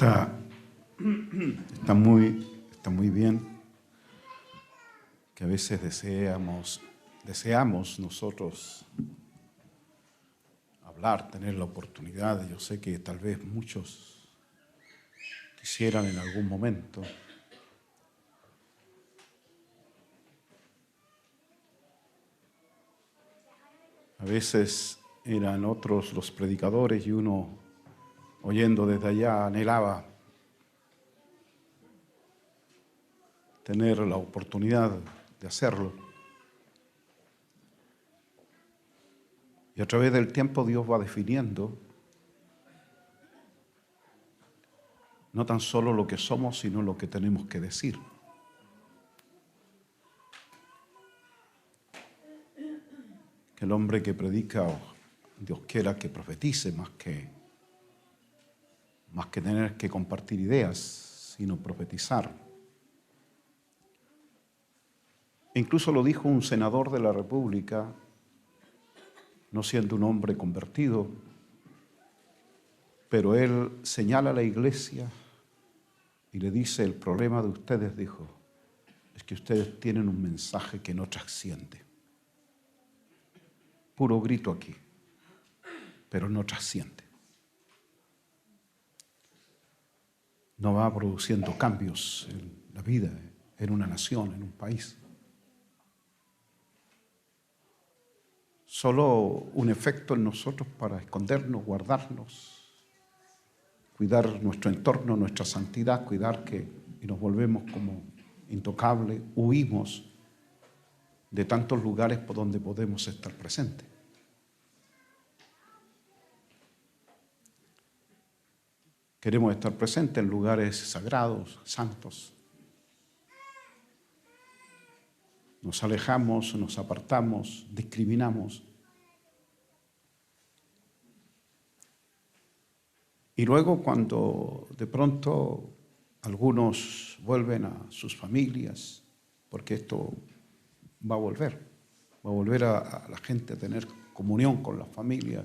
Está, está muy bien que a veces deseamos nosotros hablar, tener la oportunidad. Yo sé que tal vez muchos quisieran en algún momento. A veces eran otros los predicadores y uno, oyendo desde allá, anhelaba tener la oportunidad de hacerlo. Y a través del tiempo Dios va definiendo no tan solo lo que somos, sino lo que tenemos que decir. Que el hombre que predica, Dios quiera que profetice más que tener que compartir ideas, sino profetizar. E incluso lo dijo un senador de la República, no siendo un hombre convertido, pero él señala a la iglesia y le dice: el problema de ustedes, dijo, es que ustedes tienen un mensaje que no trasciende. Puro grito aquí, pero no trasciende. No va produciendo cambios en la vida, en una nación, en un país. Solo un efecto en nosotros para escondernos, guardarnos, cuidar nuestro entorno, nuestra santidad, y nos volvemos como intocables, huimos de tantos lugares por donde podemos estar presentes. Queremos estar presentes en lugares sagrados, santos. Nos alejamos, nos apartamos, discriminamos. Y luego, cuando de pronto algunos vuelven a sus familias, porque esto va a volver a la gente a tener comunión con las familias,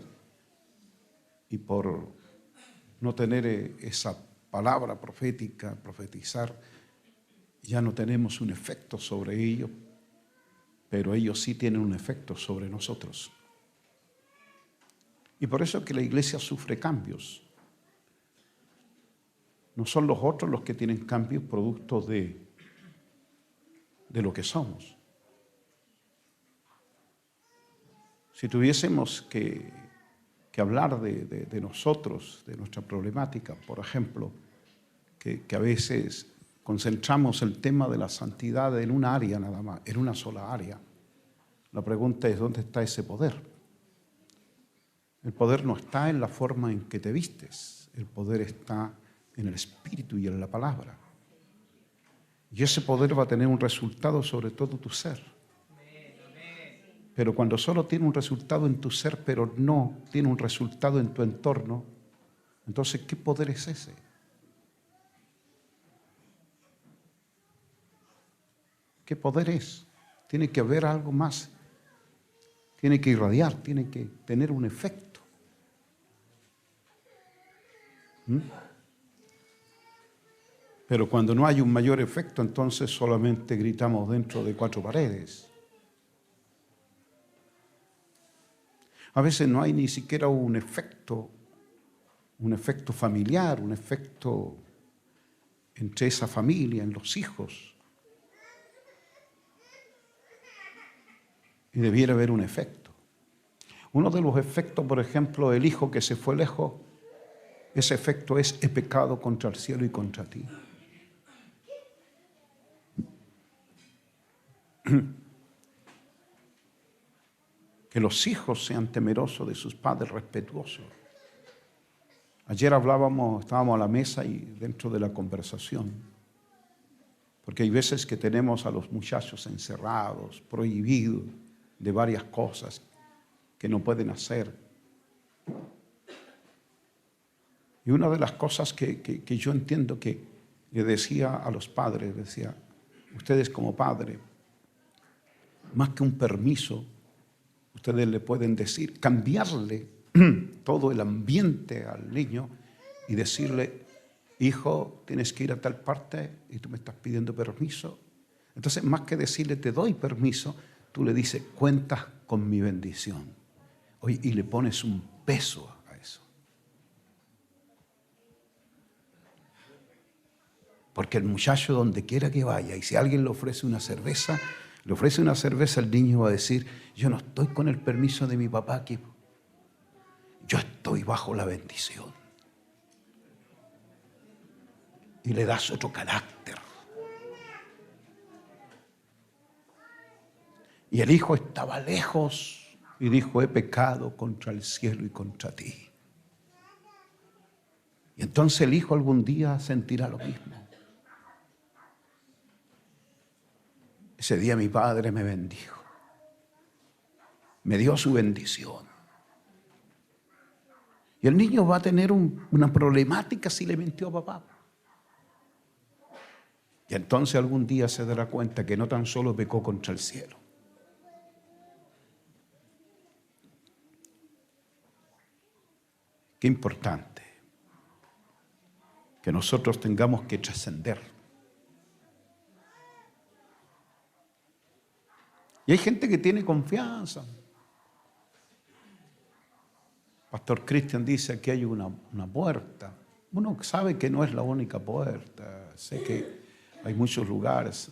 y por no tener esa palabra profética, profetizar, ya no tenemos un efecto sobre ellos, pero ellos sí tienen un efecto sobre nosotros. Y por eso es que la iglesia sufre cambios. No son los otros los que tienen cambios producto de lo que somos. Si tuviésemos que hablar de nosotros, de nuestra problemática, por ejemplo, que a veces concentramos el tema de la santidad en una área nada más, en una sola área. La pregunta es: ¿dónde está ese poder? El poder no está en la forma en que te vistes, el poder está en el espíritu y en la palabra. Y ese poder va a tener un resultado sobre todo tu ser. Pero cuando solo tiene un resultado en tu ser, pero no tiene un resultado en tu entorno, entonces, ¿qué poder es ese? ¿Qué poder es? Tiene que haber algo más. Tiene que irradiar, tiene que tener un efecto. Pero cuando no hay un mayor efecto, entonces solamente gritamos dentro de cuatro paredes. A veces no hay ni siquiera un efecto familiar, un efecto entre esa familia, en los hijos. Y debiera haber un efecto. Uno de los efectos, por ejemplo, el hijo que se fue lejos, ese efecto es: he pecado contra el cielo y contra ti. Que los hijos sean temerosos de sus padres, respetuosos. Ayer estábamos a la mesa y dentro de la conversación, porque hay veces que tenemos a los muchachos encerrados, prohibidos de varias cosas que no pueden hacer. Y una de las cosas que yo entiendo que le decía a los padres, decía: ustedes como padres, más que un permiso, ustedes le pueden decir, cambiarle todo el ambiente al niño y decirle: hijo, tienes que ir a tal parte y tú me estás pidiendo permiso. Entonces, más que decirle te doy permiso, tú le dices, cuentas con mi bendición. Oye, y le pones un peso a eso. Porque el muchacho, donde quiera que vaya, y si alguien le ofrece una cerveza, el niño va a decir, yo no estoy con el permiso de mi papá aquí, yo estoy bajo la bendición. Y le das otro carácter. Y el hijo estaba lejos y dijo, he pecado contra el cielo y contra ti. Y entonces el hijo algún día sentirá lo mismo. Ese día mi padre me bendijo. Me dio su bendición. Y el niño va a tener una problemática si le mintió a papá. Y entonces algún día se dará cuenta que no tan solo pecó contra el cielo. Qué importante que nosotros tengamos que trascender. Y hay gente que tiene confianza. Pastor Cristian dice que hay una puerta. Uno sabe que no es la única puerta. Sé que hay muchos lugares,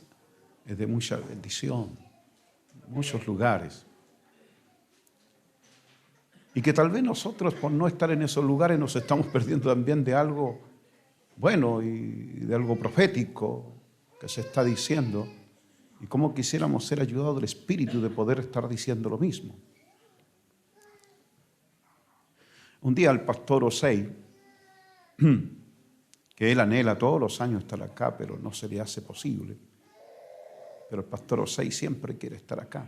es de mucha bendición, muchos lugares. Y que tal vez nosotros, por no estar en esos lugares, nos estamos perdiendo también de algo bueno y de algo profético que se está diciendo. Y cómo quisiéramos ser ayudados del Espíritu de poder estar diciendo lo mismo. Un día el pastor Osei, que él anhela todos los años estar acá, pero no se le hace posible. Pero el pastor Osei siempre quiere estar acá.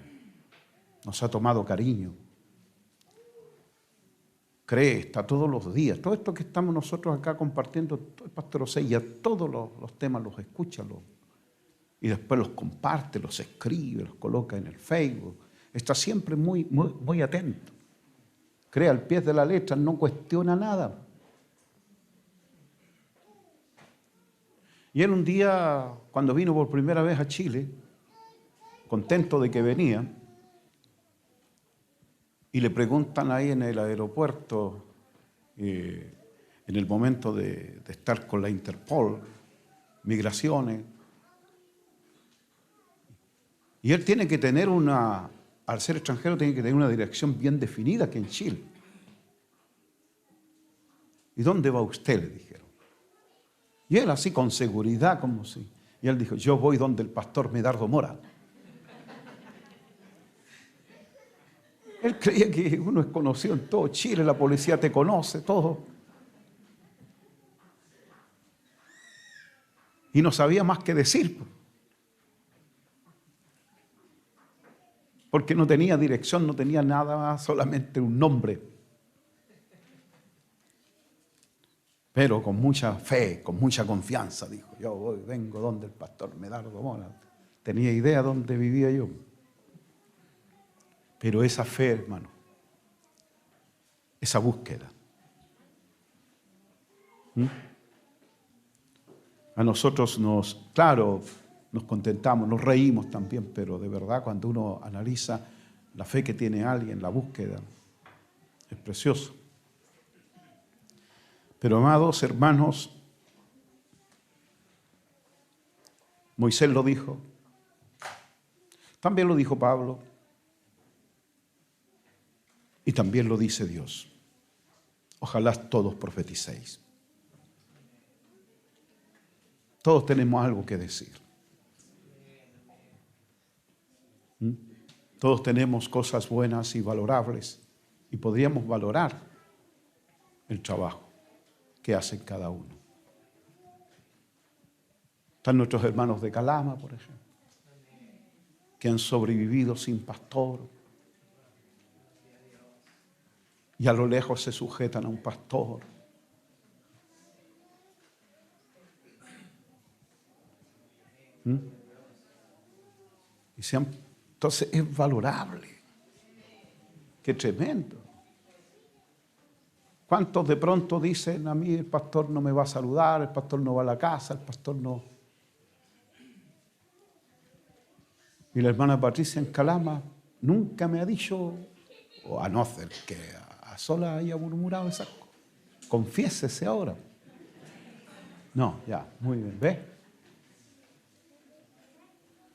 Nos ha tomado cariño. Cree, está todos los días. Todo esto que estamos nosotros acá compartiendo, el pastor Osei ya todos los temas los escucha, y después los comparte, los escribe, los coloca en el Facebook. Está siempre muy atento. Cree al pie de la letra, no cuestiona nada. Y él un día, cuando vino por primera vez a Chile, contento de que venía, y le preguntan ahí en el aeropuerto, en el momento de estar con la Interpol, migraciones, y él tiene que tener al ser extranjero, tiene que tener una dirección bien definida aquí en Chile. ¿Y dónde va usted?, le dijeron. Y él así con seguridad, y él dijo, yo voy donde el pastor Medardo Mora. Él creía que uno es conocido en todo Chile, la policía te conoce, todo. Y no sabía más qué decir. Porque no tenía dirección, no tenía nada más, solamente un nombre. Pero con mucha fe, con mucha confianza, dijo, yo vengo donde el pastor Medardo Mora. Tenía idea dónde vivía yo. Pero esa fe, hermano, esa búsqueda. A nosotros nos contentamos, nos reímos también, pero de verdad cuando uno analiza la fe que tiene alguien, la búsqueda, es precioso. Pero amados hermanos, Moisés lo dijo, también lo dijo Pablo, y también lo dice Dios. Ojalá todos profeticéis. Todos tenemos algo que decir. Todos tenemos cosas buenas y valorables y podríamos valorar el trabajo que hacen cada uno. Están nuestros hermanos de Calama, por ejemplo, que han sobrevivido sin pastor y a lo lejos se sujetan a un pastor. Entonces es valorable. Qué tremendo. ¿Cuántos de pronto dicen, a mí el pastor no me va a saludar, el pastor no va a la casa, el pastor no? Y la hermana Patricia en Calama nunca me ha dicho, o a no ser que a sola haya murmurado esas cosas. Confiésese ahora. No, ya, muy bien, ¿ves?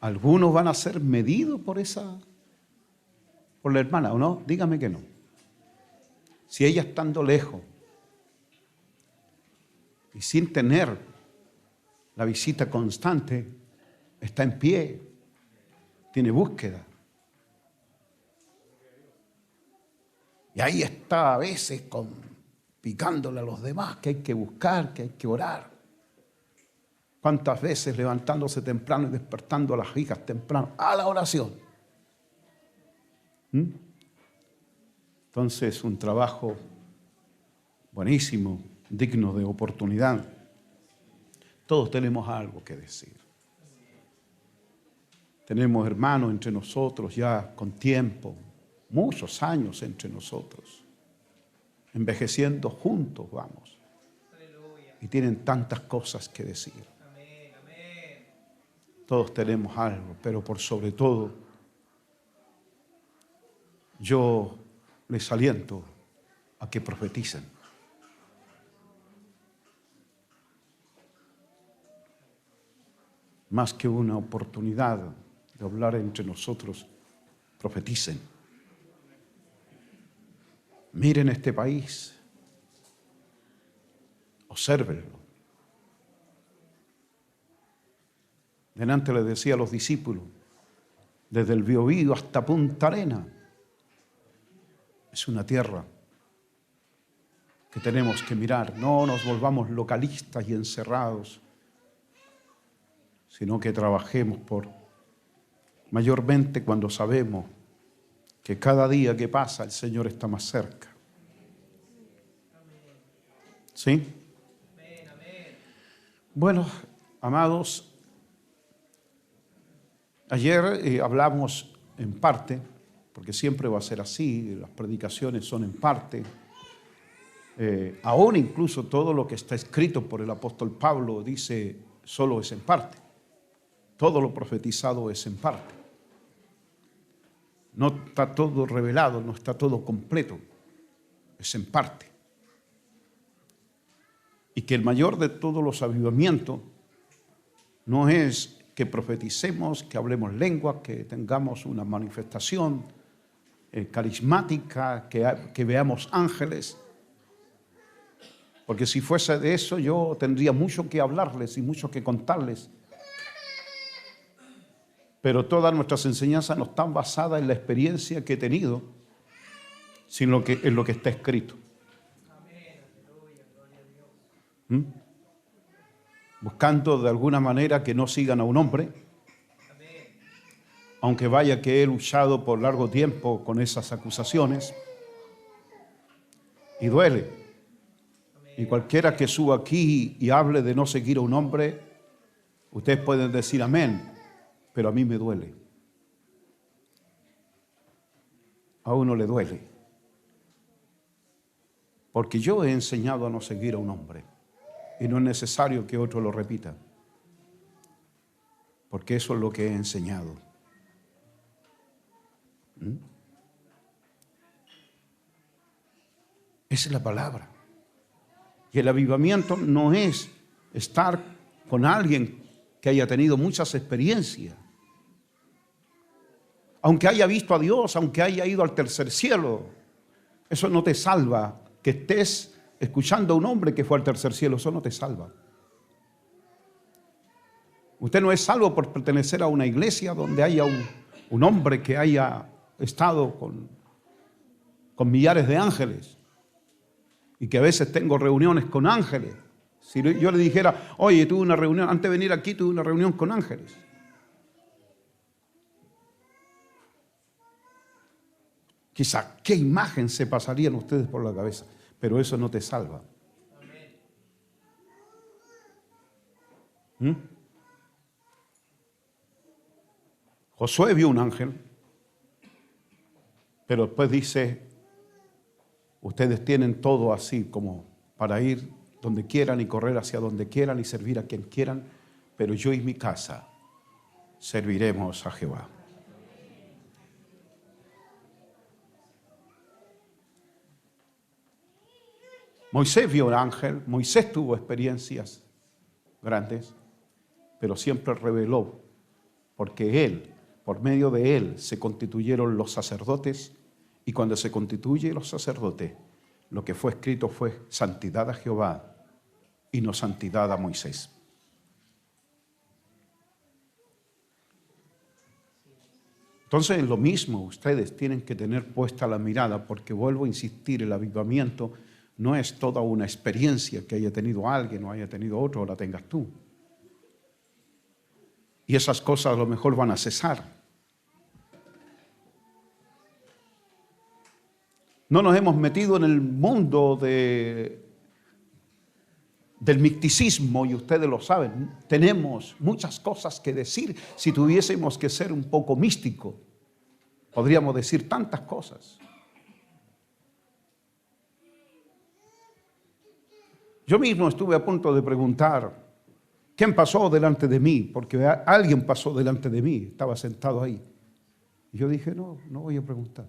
Algunos van a ser medidos por la hermana, ¿o no? Dígame que no. Si ella estando lejos y sin tener la visita constante, está en pie, tiene búsqueda. Y ahí está a veces picándole a los demás que hay que buscar, que hay que orar. ¿Cuántas veces levantándose temprano y despertando a las hijas temprano a la oración? Entonces, un trabajo buenísimo, digno de oportunidad. Todos tenemos algo que decir. Tenemos hermanos entre nosotros ya con tiempo, muchos años entre nosotros. Envejeciendo juntos vamos. Y tienen tantas cosas que decir. Todos tenemos algo, pero por sobre todo, yo les aliento a que profeticen. Más que una oportunidad de hablar entre nosotros, profeticen. Miren este país, obsérvenlo. Delante les decía a los discípulos, desde el Biobío hasta Punta Arenas, es una tierra que tenemos que mirar. No nos volvamos localistas y encerrados, sino que trabajemos mayormente cuando sabemos que cada día que pasa el Señor está más cerca. ¿Sí? Bueno, amados, ayer hablamos en parte, porque siempre va a ser así, las predicaciones son en parte. Aún incluso todo lo que está escrito por el apóstol Pablo dice, solo es en parte. Todo lo profetizado es en parte. No está todo revelado, no está todo completo, es en parte. Y que el mayor de todos los avivamientos no es que profeticemos, que hablemos lengua, que tengamos una manifestación carismática, que veamos ángeles. Porque si fuese de eso, yo tendría mucho que hablarles y mucho que contarles. Pero todas nuestras enseñanzas no están basadas en la experiencia que he tenido, sino en lo que está escrito. Buscando de alguna manera que no sigan a un hombre, aunque vaya que he luchado por largo tiempo con esas acusaciones, y duele. Y cualquiera que suba aquí y hable de no seguir a un hombre, ustedes pueden decir amén, pero a mí me duele. A uno le duele. Porque yo he enseñado a no seguir a un hombre. Y no es necesario que otro lo repita. Porque eso es lo que he enseñado. Esa es la palabra. Y el avivamiento no es estar con alguien que haya tenido muchas experiencias. Aunque haya visto a Dios, aunque haya ido al tercer cielo, eso no te salva. Que estés escuchando a un hombre que fue al tercer cielo, eso no te salva. Usted no es salvo por pertenecer a una iglesia donde haya un hombre que haya estado con millares de ángeles y que a veces tengo reuniones con ángeles. Si yo le dijera, oye, tuve una reunión, antes de venir aquí tuve una reunión con ángeles. Quizá, ¿qué imagen se pasarían ustedes por la cabeza? Pero eso no te salva. Josué vio un ángel, pero después dice Ustedes tienen todo así como para ir donde quieran y correr hacia donde quieran y servir a quien quieran, pero yo y mi casa serviremos a Jehová. Moisés vio un ángel, Moisés tuvo experiencias grandes, pero siempre reveló, porque él, por medio de él, se constituyeron los sacerdotes, y cuando se constituyen los sacerdotes, lo que fue escrito fue santidad a Jehová y no santidad a Moisés. Entonces, lo mismo, ustedes tienen que tener puesta la mirada, porque vuelvo a insistir, el avivamiento no es toda una experiencia que haya tenido alguien o haya tenido otro o la tengas tú. Y esas cosas a lo mejor van a cesar. No nos hemos metido en el mundo del misticismo, y ustedes lo saben. Tenemos muchas cosas que decir. Si tuviésemos que ser un poco místico, podríamos decir tantas cosas. Yo mismo estuve a punto de preguntar, ¿quién pasó delante de mí? Porque alguien pasó delante de mí, estaba sentado ahí. Y yo dije, no voy a preguntar.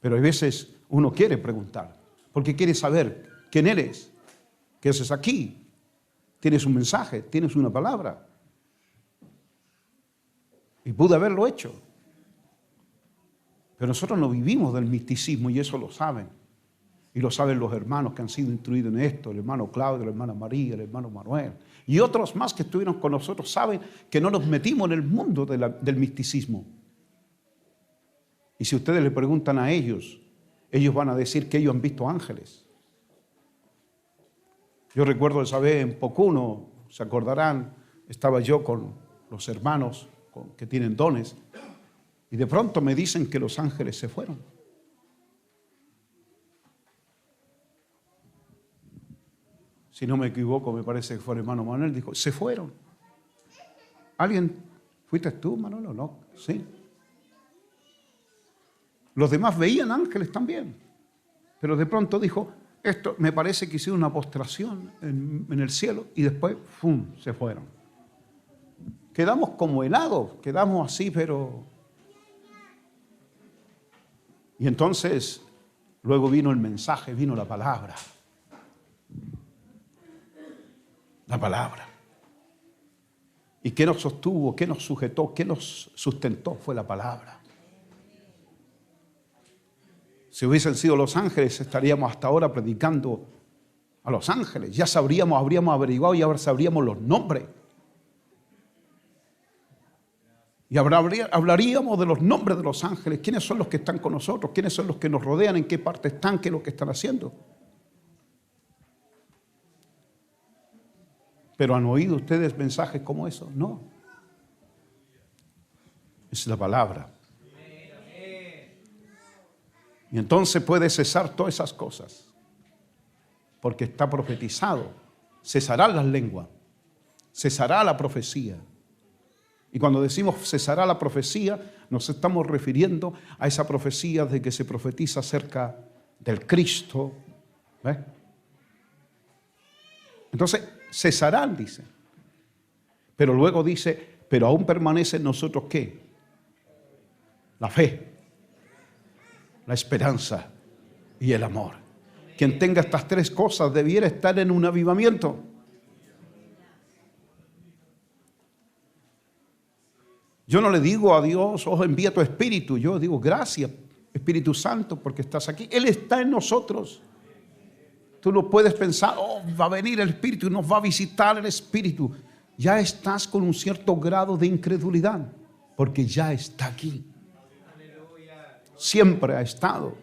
Pero a veces uno quiere preguntar, porque quiere saber quién eres, qué haces aquí, tienes un mensaje, tienes una palabra. Y pude haberlo hecho. Pero nosotros no vivimos del misticismo, y eso lo saben. Y lo saben los hermanos que han sido instruidos en esto, el hermano Claudio, la hermana María, el hermano Manuel. Y otros más que estuvieron con nosotros saben que no nos metimos en el mundo del misticismo. Y si ustedes le preguntan a ellos, ellos van a decir que ellos han visto ángeles. Yo recuerdo esa vez en Pocuno, se acordarán, estaba yo con los hermanos que tienen dones, y de pronto me dicen que los ángeles se fueron. Si no me equivoco, me parece que fue el hermano Manuel, dijo, se fueron. ¿Alguien? ¿Fuiste tú, Manolo? No, sí. Los demás veían ángeles también, pero de pronto dijo, esto me parece que hicieron una postración en el cielo, y después, ¡fum!, se fueron. Quedamos como helados, quedamos así, pero... Y entonces, luego vino el mensaje, vino la palabra. La palabra. ¿Y qué nos sostuvo, qué nos sujetó, qué nos sustentó? Fue la palabra. Si hubiesen sido los ángeles, estaríamos hasta ahora predicando a los ángeles. Ya sabríamos, habríamos averiguado y ahora sabríamos los nombres. Y hablaríamos de los nombres de los ángeles. ¿Quiénes son los que están con nosotros? ¿Quiénes son los que nos rodean? ¿En qué parte están? ¿Qué es lo que están haciendo? ¿Pero han oído ustedes mensajes como esos? No. Es la palabra. Y entonces puede cesar todas esas cosas, porque está profetizado. Cesarán las lenguas, cesará la profecía. Y cuando decimos cesará la profecía, nos estamos refiriendo a esa profecía de que se profetiza acerca del Cristo. ¿Ves? Entonces, cesarán, dice. Pero luego dice, pero aún permanece en nosotros, ¿qué? La fe, la esperanza y el amor. Quien tenga estas tres cosas debiera estar en un avivamiento. Yo no le digo a Dios, oh, envía tu Espíritu. Yo digo, gracias, Espíritu Santo, porque estás aquí. Él está en nosotros. Tú no puedes pensar, oh, va a venir el Espíritu y nos va a visitar el Espíritu. Ya estás con un cierto grado de incredulidad, porque ya está aquí. Siempre ha estado.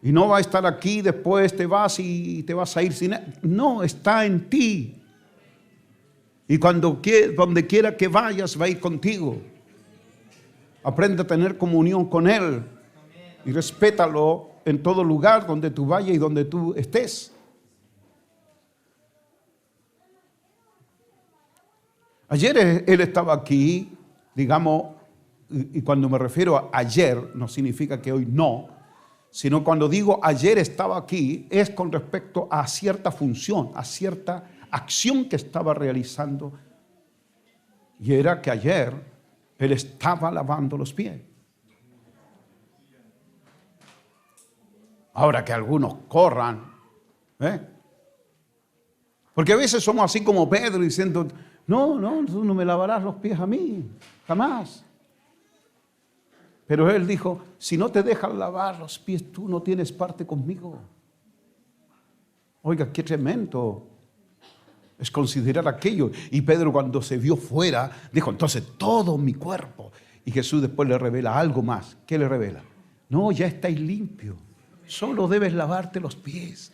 Y no va a estar aquí, después te vas y te vas a ir sin él. No, está en ti. Y donde quiera que vayas, va a ir contigo. Aprende a tener comunión con Él. Y respétalo en todo lugar donde tú vayas y donde tú estés. Ayer Él estaba aquí, digamos, y cuando me refiero a ayer, no significa que hoy no, sino cuando digo ayer estaba aquí, es con respecto a cierta función, a cierta acción que estaba realizando. Y era que ayer él estaba lavando los pies. Ahora que algunos corran, porque a veces somos así como Pedro diciendo, no, tú no me lavarás los pies a mí, jamás. Pero él dijo, si no te dejan lavar los pies, tú no tienes parte conmigo. Oiga, qué tremendo es considerar aquello. Y Pedro, cuando se vio fuera, dijo, entonces todo mi cuerpo. Y Jesús después le revela algo más. ¿Qué le revela? No, ya estáis limpios. Solo debes lavarte los pies.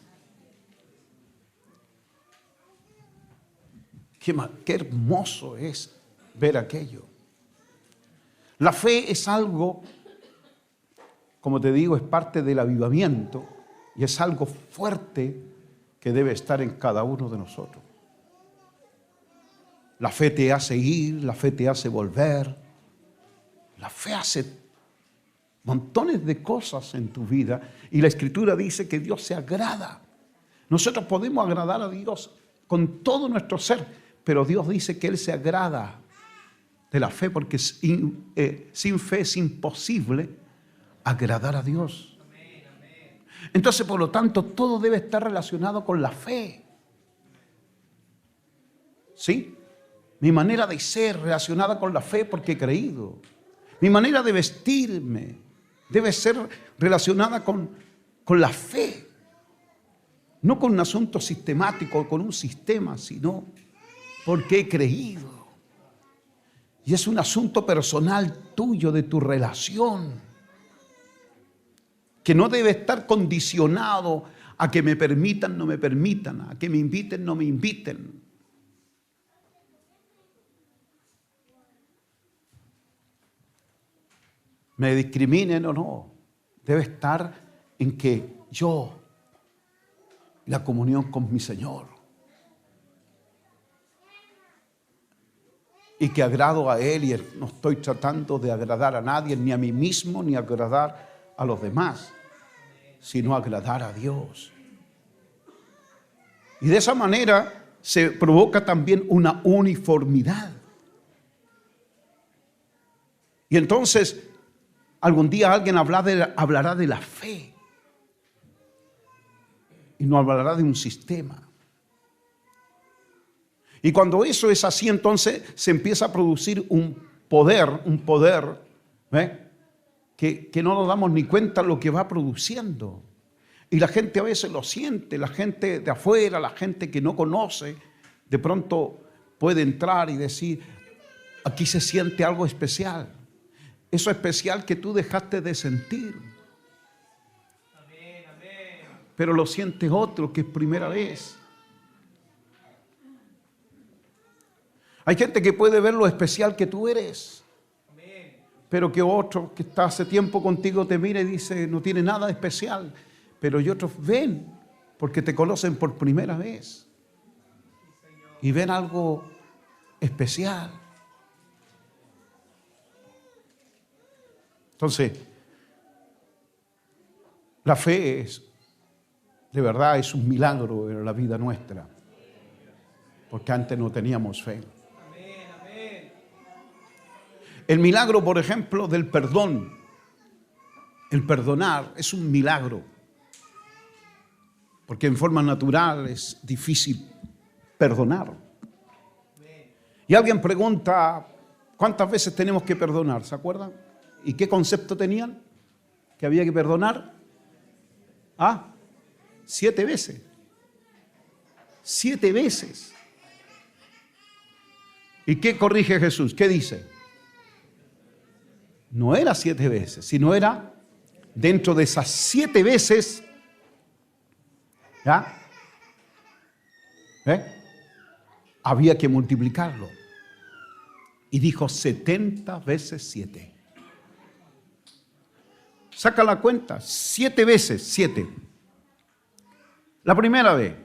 Qué hermoso es ver aquello. La fe es algo, como te digo, es parte del avivamiento y es algo fuerte que debe estar en cada uno de nosotros. La fe te hace ir, la fe te hace volver, la fe hace montones de cosas en tu vida y la Escritura dice que Dios se agrada. Nosotros podemos agradar a Dios con todo nuestro ser, pero Dios dice que Él se agrada de la fe porque sin fe es imposible agradar a Dios. Entonces, por lo tanto, todo debe estar relacionado con la fe. ¿Sí? Mi manera de ser relacionada con la fe porque he creído. Mi manera de vestirme debe ser relacionada con la fe. No con un asunto sistemático, con un sistema, sino porque he creído. Y es un asunto personal tuyo, de tu relación, que no debe estar condicionado a que me permitan, no me permitan, a que me inviten, no me inviten. Me discriminen o no, debe estar en que yo, la comunión con mi Señor, y que agrado a Él y no estoy tratando de agradar a nadie, ni a mí mismo, ni agradar a los demás, sino agradar a Dios. Y de esa manera se provoca también una uniformidad. Y entonces, algún día alguien hablará de la fe y no hablará de un sistema. Y cuando eso es así, entonces se empieza a producir un poder, que no nos damos ni cuenta lo que va produciendo. Y la gente a veces lo siente, la gente de afuera, la gente que no conoce, de pronto puede entrar y decir, aquí se siente algo especial. Eso especial que tú dejaste de sentir. Pero lo siente otro que es primera vez. Hay gente que puede ver lo especial que tú eres, pero que otro que está hace tiempo contigo te mira y dice, no tiene nada de especial. Pero y otros ven, porque te conocen por primera vez, y ven algo especial. Entonces, la fe es, de verdad, es un milagro en la vida nuestra, porque antes no teníamos fe. El milagro, por ejemplo, del perdón. El perdonar es un milagro. Porque en forma natural es difícil perdonar. Y alguien pregunta, ¿cuántas veces tenemos que perdonar? ¿Se acuerdan? ¿Y qué concepto tenían? ¿Que había que perdonar? 7 veces. 7 veces. ¿Y qué corrige Jesús? ¿Qué dice? No era 7 veces, sino era dentro de esas 7 veces, ¿ya? Había que multiplicarlo. Y dijo 70 veces 7. Saca la cuenta, 7 veces 7. La primera vez,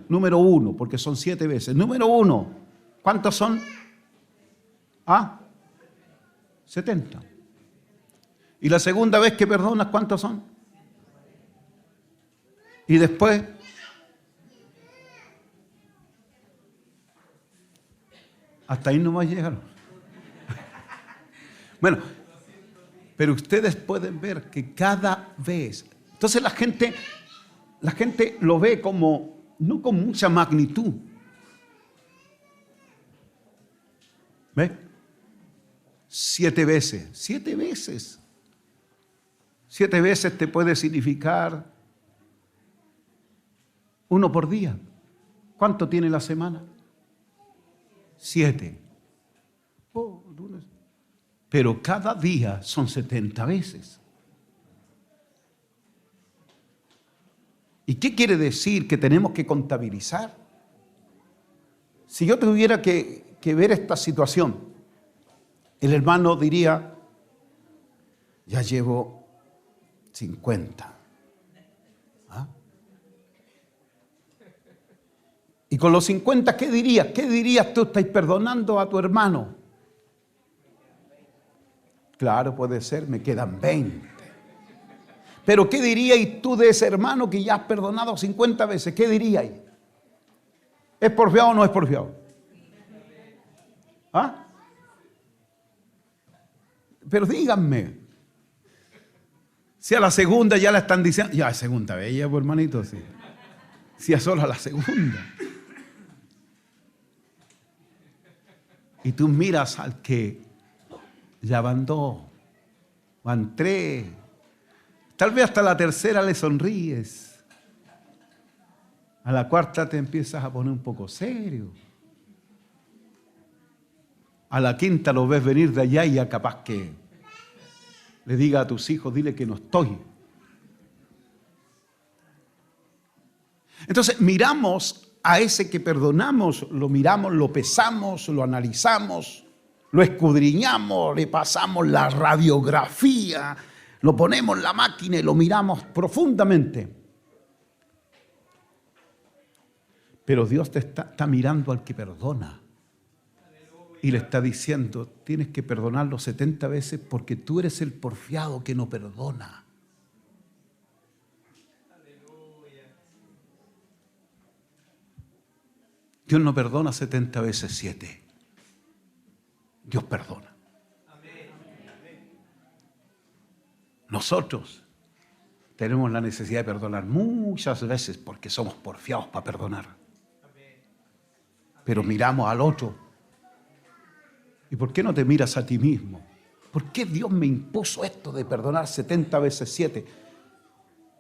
número 1, porque son 7 veces. Número 1, ¿cuántos son? 70. Y la segunda vez que perdonas, ¿cuántos son? Y después, hasta ahí nomás llegaron. Bueno, pero ustedes pueden ver que cada vez, entonces la gente lo ve como, no con mucha magnitud. ¿Ve? 7 veces. 7 veces. 7 veces te puede significar 1 por día. ¿Cuánto tiene la semana? 7. Pero cada día son 70 veces. ¿Y qué quiere decir? Que tenemos que contabilizar. Si yo tuviera que ver esta situación, el hermano diría, ya llevo 50. ¿Ah? Y con los 50, ¿qué dirías? ¿Qué dirías tú? ¿Estás perdonando a tu hermano? Claro, puede ser, me quedan 20. Pero ¿qué dirías tú de ese hermano que ya has perdonado 50 veces? ¿Qué dirías? ¿Es porfiado o no es porfiado? ¿Ah? Pero díganme, si a la segunda ya la están diciendo, ya es segunda vez, ya, pues, hermanito, sí. Si es solo a la segunda. Y tú miras al que ya van 2, van 3, tal vez hasta la tercera le sonríes. A la cuarta te empiezas a poner un poco serio. A la quinta lo ves venir de allá y ya capaz que le diga a tus hijos, dile que no estoy. Entonces miramos a ese que perdonamos, lo miramos, lo pesamos, lo analizamos, lo escudriñamos, le pasamos la radiografía, lo ponemos en la máquina y lo miramos profundamente. Pero Dios te está mirando al que perdona. Y le está diciendo, tienes que perdonarlo 70 veces porque tú eres el porfiado que no perdona. Dios no perdona 70 veces 7. Dios perdona. Nosotros tenemos la necesidad de perdonar muchas veces porque somos porfiados para perdonar. Pero miramos al otro. ¿Y por qué no te miras a ti mismo? ¿Por qué Dios me impuso esto de perdonar 70 veces 7?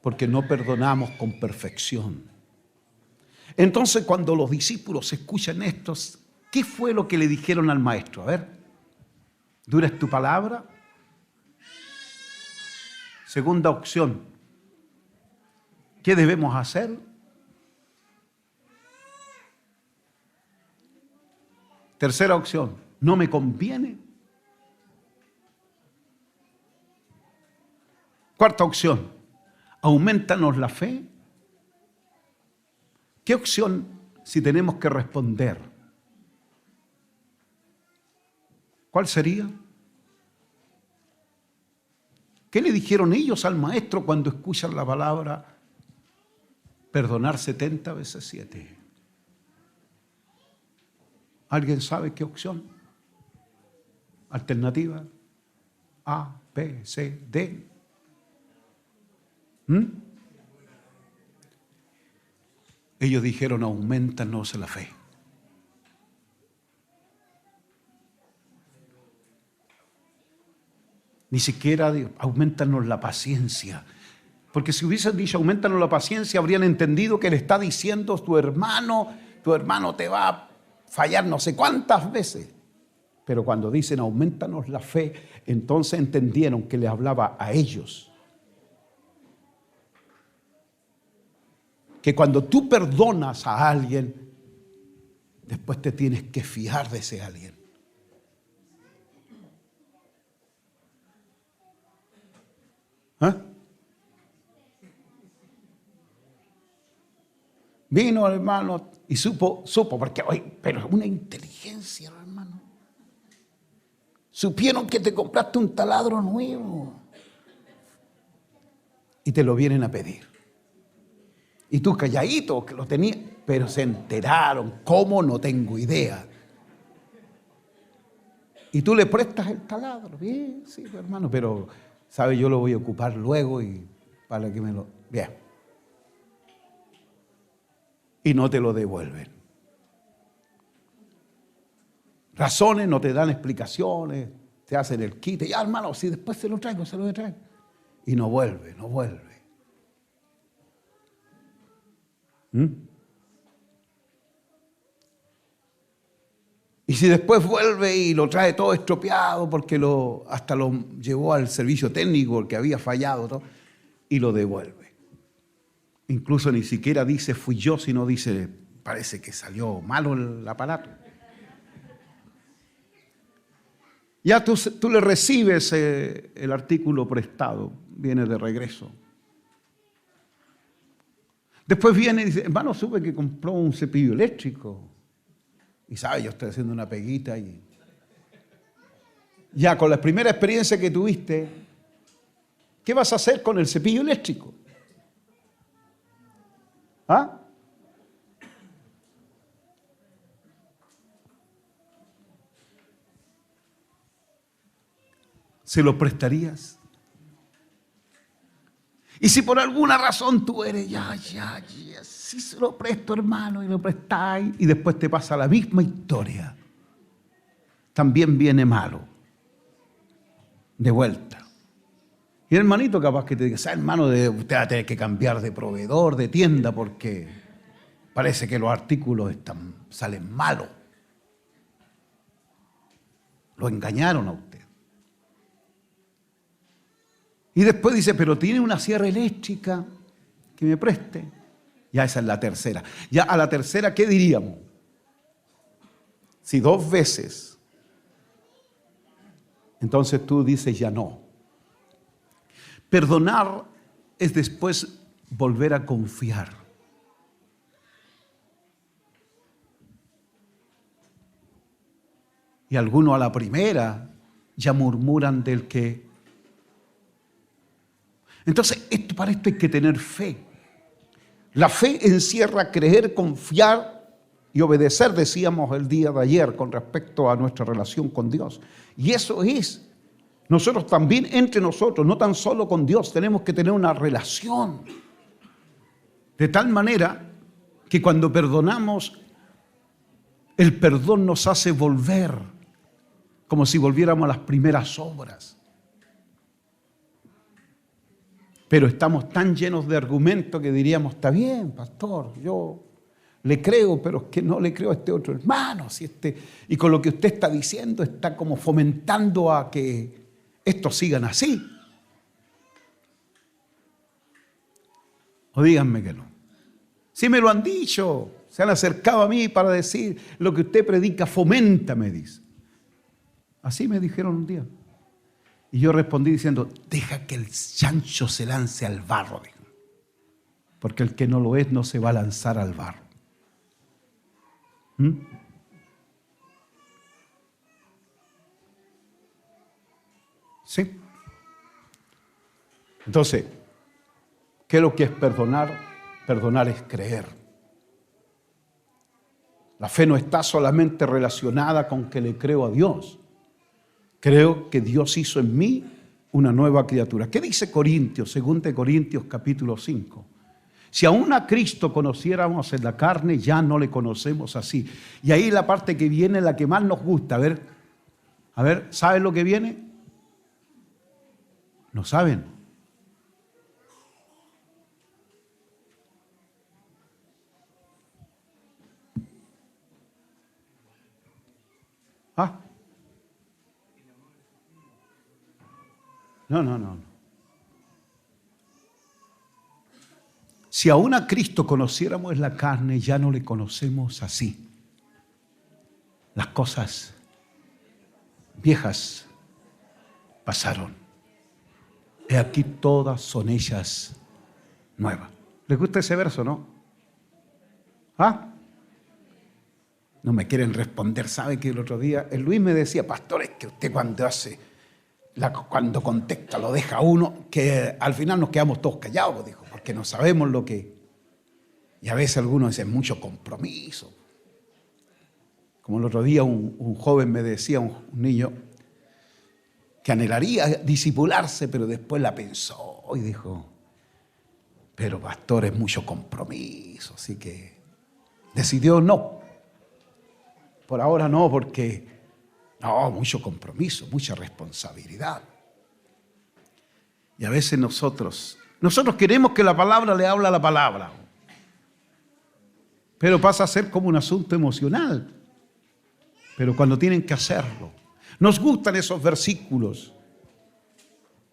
Porque no perdonamos con perfección. Entonces, cuando los discípulos escuchan esto, ¿qué fue lo que le dijeron al maestro? A ver, ¿dura es tu palabra? Segunda opción, ¿qué debemos hacer? Tercera opción, ¿no me conviene? Cuarta opción, ¿aumentanos la fe? ¿Qué opción si tenemos que responder? ¿Cuál sería? ¿Qué le dijeron ellos al maestro cuando escuchan la palabra perdonar 70 veces 7? ¿Alguien sabe qué opción? Alternativa A, B, C, D. Ellos dijeron, aumentanos la fe. Ni siquiera aumentanos la paciencia. Porque si hubiesen dicho aumentanos la paciencia, habrían entendido que le está diciendo tu hermano te va a fallar no sé cuántas veces. Pero cuando dicen aumentanos la fe, entonces entendieron que le hablaba a ellos. Que cuando tú perdonas a alguien, después te tienes que fiar de ese alguien. ¿Ah? Vino el hermano y supo, porque, pero es una inteligencia, hermano. Supieron que te compraste un taladro nuevo y te lo vienen a pedir. Y tú calladito, que lo tenías, pero se enteraron. ¿Cómo? No tengo idea. Y tú le prestas el taladro. Bien, sí, hermano, pero, ¿sabe? Yo lo voy a ocupar luego y para que me lo... Bien. Y no te lo devuelven. Razones, no te dan explicaciones, te hacen el quite. Ya, hermano, si después se lo traigo. Y no vuelve. Y si después vuelve y lo trae todo estropeado porque hasta lo llevó al servicio técnico porque había fallado todo, y lo devuelve. Incluso ni siquiera dice fui yo, sino dice parece que salió malo el aparato. Ya tú le recibes el artículo prestado, viene de regreso. Después viene y dice, hermano, supe que compró un cepillo eléctrico. Y sabe, yo estoy haciendo una peguita y ya con la primera experiencia que tuviste, ¿qué vas a hacer con el cepillo eléctrico? ¿Ah? ¿Se lo prestarías? Y si por alguna razón tú eres, sí se lo presto, hermano, y lo prestáis, y después te pasa la misma historia, también viene malo, de vuelta. Y el hermanito capaz que te diga, hermano, usted va a tener que cambiar de proveedor, de tienda, porque parece que los artículos salen malos. Lo engañaron a usted. Y después dice, pero tiene una sierra eléctrica que me preste. Ya esa es la tercera. Ya a la tercera, ¿qué diríamos? Si 2 veces, entonces tú dices ya no. Perdonar es después volver a confiar. Y algunos a la primera ya murmuran del que... Entonces, para esto hay que tener fe. La fe encierra creer, confiar y obedecer, decíamos el día de ayer, con respecto a nuestra relación con Dios. Y eso es. Nosotros también, entre nosotros, no tan solo con Dios, tenemos que tener una relación. De tal manera que cuando perdonamos, el perdón nos hace volver, como si volviéramos a las primeras obras. Pero estamos tan llenos de argumentos que diríamos, está bien, pastor, yo le creo, pero es que no le creo a este otro hermano. Y con lo que usted está diciendo está como fomentando a que estos sigan así. O díganme que no. Si me lo han dicho, se han acercado a mí para decir, lo que usted predica fomenta, me dice. Así me dijeron un día. Y yo respondí diciendo, deja que el chancho se lance al barro, dijo. Porque el que no lo es no se va a lanzar al barro. ¿Sí? Entonces, ¿qué es lo que es perdonar? Perdonar es creer. La fe no está solamente relacionada con que le creo a Dios. Creo que Dios hizo en mí una nueva criatura. ¿Qué dice Corintios, 2 Corintios capítulo 5? Si aún a Cristo conociéramos en la carne, ya no le conocemos así. Y ahí la parte que viene, la que más nos gusta. A ver, ¿saben lo que viene? ¿No saben? ¿Ah? No. Si aún a Cristo conociéramos en la carne, ya no le conocemos así. Las cosas viejas pasaron. He aquí todas son ellas nuevas. ¿Les gusta ese verso, no? ¿Ah? No me quieren responder. ¿Sabe que el otro día el Luis me decía, pastor, es que usted cuando contesta lo deja uno, que al final nos quedamos todos callados, dijo, porque no sabemos lo que... Y a veces algunos dicen mucho compromiso. Como el otro día un joven me decía, un niño, que anhelaría discipularse, pero después la pensó y dijo, pero pastor, es mucho compromiso, así que decidió no. Por ahora no, porque no, mucho compromiso, mucha responsabilidad. Y a veces nosotros queremos que la palabra le hable a la palabra, pero pasa a ser como un asunto emocional. Pero cuando tienen que hacerlo, nos gustan esos versículos.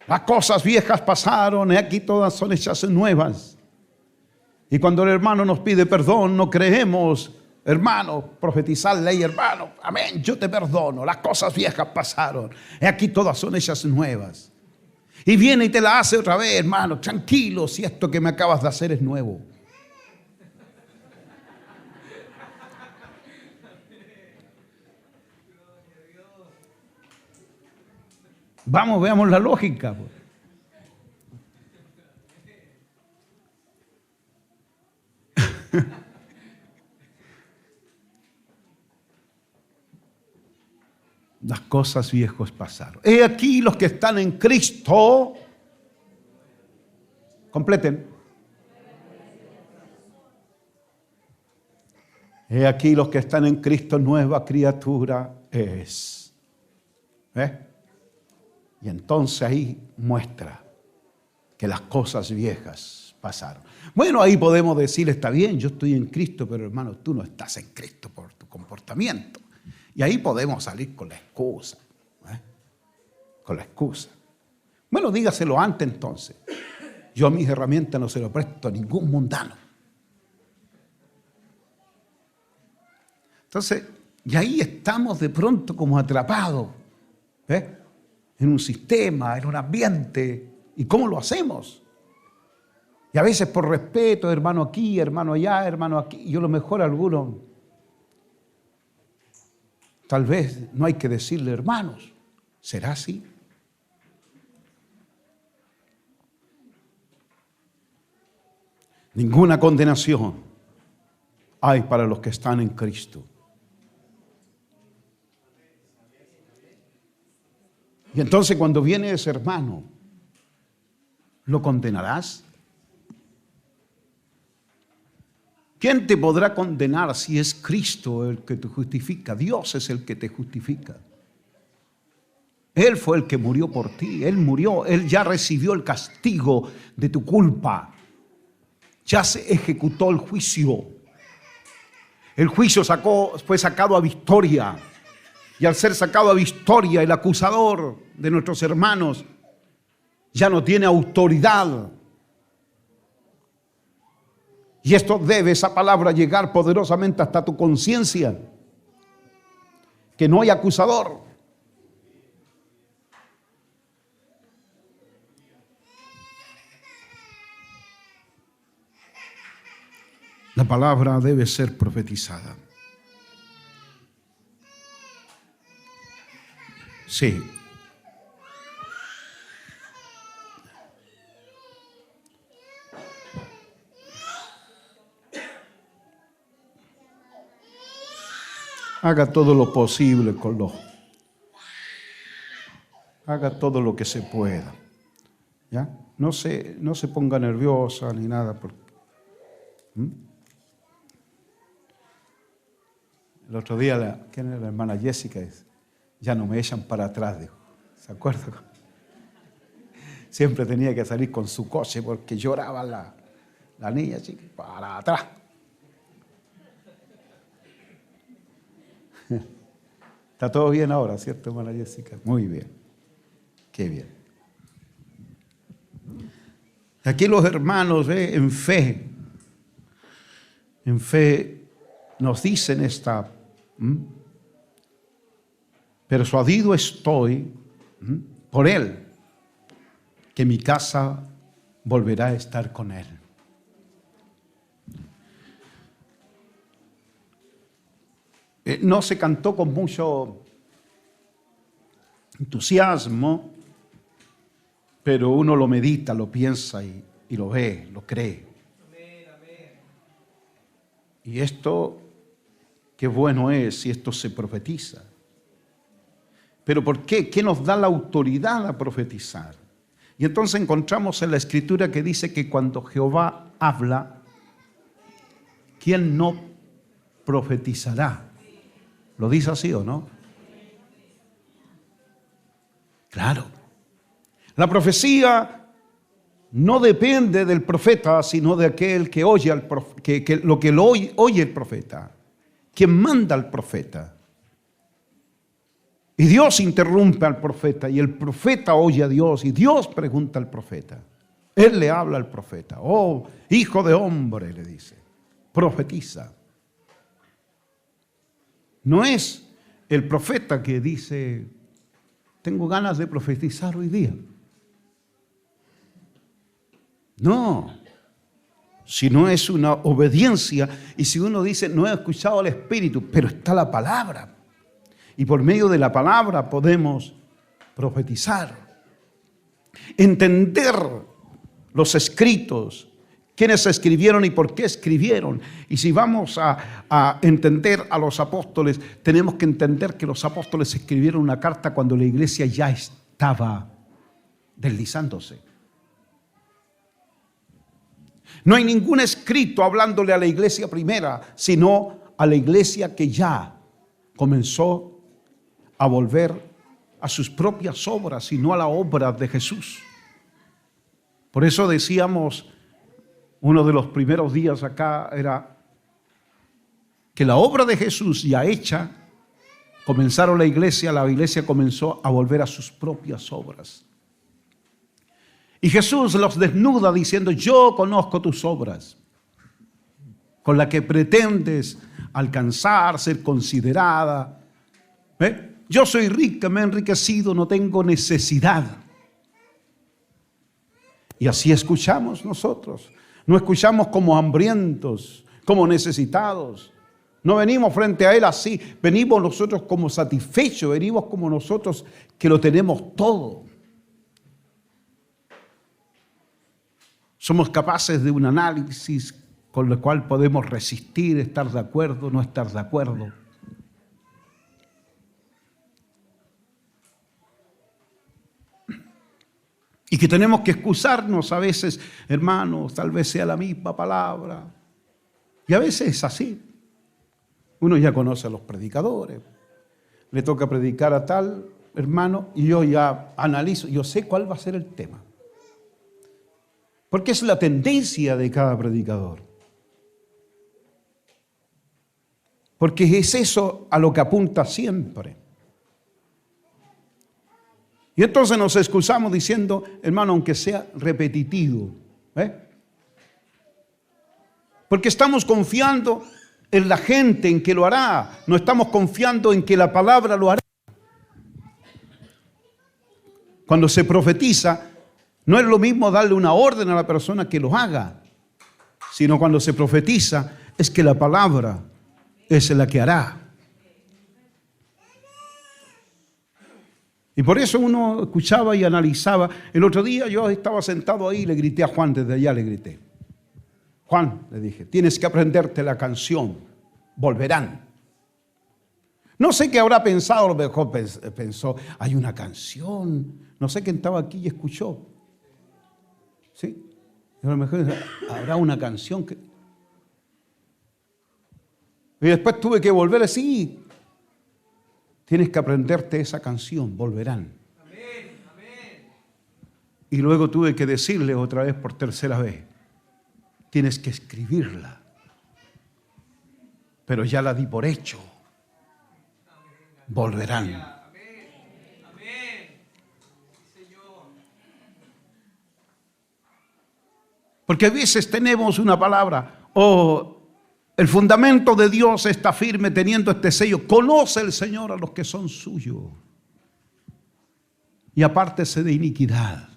Las cosas viejas pasaron, y aquí todas son hechas nuevas. Y cuando el hermano nos pide perdón, no creemos, hermano, profetizarle ahí, hermano, amén, yo te perdono, las cosas viejas pasaron, y aquí todas son hechas nuevas. Y viene y te la hace otra vez, hermano, tranquilo, si esto que me acabas de hacer es nuevo. Vamos, veamos la lógica. Las cosas viejas pasaron. He aquí los que están en Cristo. Completen. He aquí los que están en Cristo, nueva criatura es. Y entonces ahí muestra que las cosas viejas pasaron. Bueno, ahí podemos decir, está bien, yo estoy en Cristo, pero hermano, tú no estás en Cristo por tu comportamiento. Y ahí podemos salir con la excusa. Con la excusa. Bueno, dígaselo antes entonces. Yo a mis herramientas no se lo presto a ningún mundano. Entonces, y ahí estamos de pronto como atrapados. En un sistema, en un ambiente. ¿Y cómo lo hacemos? Y a veces por respeto, hermano aquí, hermano allá, hermano aquí. Yo a lo mejor a algunos, tal vez no hay que decirle hermanos. ¿Será así? Ninguna condenación hay para los que están en Cristo. Y entonces cuando viene ese hermano, ¿lo condenarás? ¿Quién te podrá condenar si es Cristo el que te justifica? Dios es el que te justifica. Él fue el que murió por ti. Él murió, Él ya recibió el castigo de tu culpa. Ya se ejecutó el juicio. El juicio fue sacado a victoria. Y al ser sacado a victoria, el acusador de nuestros hermanos ya no tiene autoridad. Y esto debe, esa palabra, llegar poderosamente hasta tu conciencia. Que no hay acusador. La palabra debe ser profetizada. Sí. Haga todo lo posible haga todo lo que se pueda. ¿Ya? No se ponga nerviosa ni nada. El otro día, ¿quién era la hermana Jessica? Ya no me echan para atrás, dijo. ¿Se acuerdan? Siempre tenía que salir con su coche porque lloraba la niña, así, para atrás. Está todo bien ahora, ¿cierto, hermana Jessica? Muy bien. Qué bien. Aquí los hermanos, en fe nos dicen esta... Persuadido estoy por Él, que mi casa volverá a estar con Él. No se cantó con mucho entusiasmo, pero uno lo medita, lo piensa y lo ve, lo cree. Y esto, qué bueno es si esto se profetiza. ¿Pero por qué? ¿Qué nos da la autoridad a profetizar? Y entonces encontramos en la Escritura que dice que cuando Jehová habla, ¿quién no profetizará? ¿Lo dice así o no? Claro. La profecía no depende del profeta, sino de aquel que oye al oye el profeta, quien manda al profeta. Y Dios interrumpe al profeta y el profeta oye a Dios y Dios pregunta al profeta. Él le habla al profeta. Oh, hijo de hombre, le dice, profetiza. No es el profeta que dice, tengo ganas de profetizar hoy día. No, si no es una obediencia y si uno dice, no he escuchado al Espíritu, pero está la palabra. Y por medio de la palabra podemos profetizar, entender los escritos, quiénes escribieron y por qué escribieron. Y si vamos a entender a los apóstoles, tenemos que entender que los apóstoles escribieron una carta cuando la iglesia ya estaba deslizándose. No hay ningún escrito hablándole a la iglesia primera, sino a la iglesia que ya comenzó a volver a sus propias obras y no a la obra de Jesús. Por eso decíamos, uno de los primeros días acá era que la obra de Jesús ya hecha, comenzaron la iglesia comenzó a volver a sus propias obras. Y Jesús los desnuda diciendo, yo conozco tus obras, con la que pretendes alcanzar, ser considerada. Yo soy rica, me he enriquecido, no tengo necesidad. Y así escuchamos nosotros. No escuchamos como hambrientos, como necesitados. No venimos frente a Él así. Venimos nosotros como satisfechos. Venimos como nosotros que lo tenemos todo. Somos capaces de un análisis con el cual podemos resistir, estar de acuerdo, no estar de acuerdo. Y que tenemos que excusarnos a veces, hermanos, tal vez sea la misma palabra. Y a veces es así. Uno ya conoce a los predicadores. Le toca predicar a tal hermano y yo ya analizo, yo sé cuál va a ser el tema. Porque es la tendencia de cada predicador. Porque es eso a lo que apunta siempre. Y entonces nos excusamos diciendo, hermano, aunque sea repetitivo, porque estamos confiando en la gente, en que lo hará. No estamos confiando en que la palabra lo hará. Cuando se profetiza, no es lo mismo darle una orden a la persona que lo haga, sino cuando se profetiza, es que la palabra es la que hará. Y por eso uno escuchaba y analizaba. El otro día yo estaba sentado ahí y le grité a Juan, desde allá le grité. Juan, le dije, tienes que aprenderte la canción, Volverán. No sé qué habrá pensado, a lo mejor pensó, hay una canción. No sé quién estaba aquí y escuchó. ¿Sí? Y a lo mejor habrá una canción que... Y después tuve que volver así. Tienes que aprenderte esa canción, Volverán. Amén, amén. Y luego tuve que decirle otra vez por tercera vez, tienes que escribirla. Pero ya la di por hecho. Volverán. Amén, amén. Porque a veces tenemos una palabra, el fundamento de Dios está firme teniendo este sello. Conoce el Señor a los que son suyos. Y apártese de iniquidad.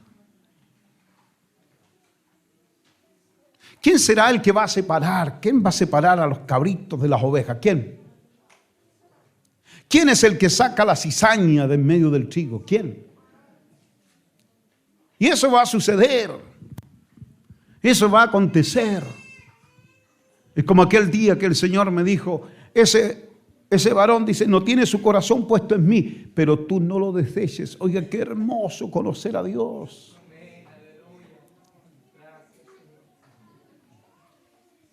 ¿Quién será el que va a separar? ¿Quién va a separar a los cabritos de las ovejas? ¿Quién? ¿Quién es el que saca la cizaña de en medio del trigo? ¿Quién? Y eso va a suceder. Eso va a acontecer. Es como aquel día que el Señor me dijo, ese varón dice, no tiene su corazón puesto en mí, pero tú no lo deseches. Oiga, qué hermoso conocer a Dios.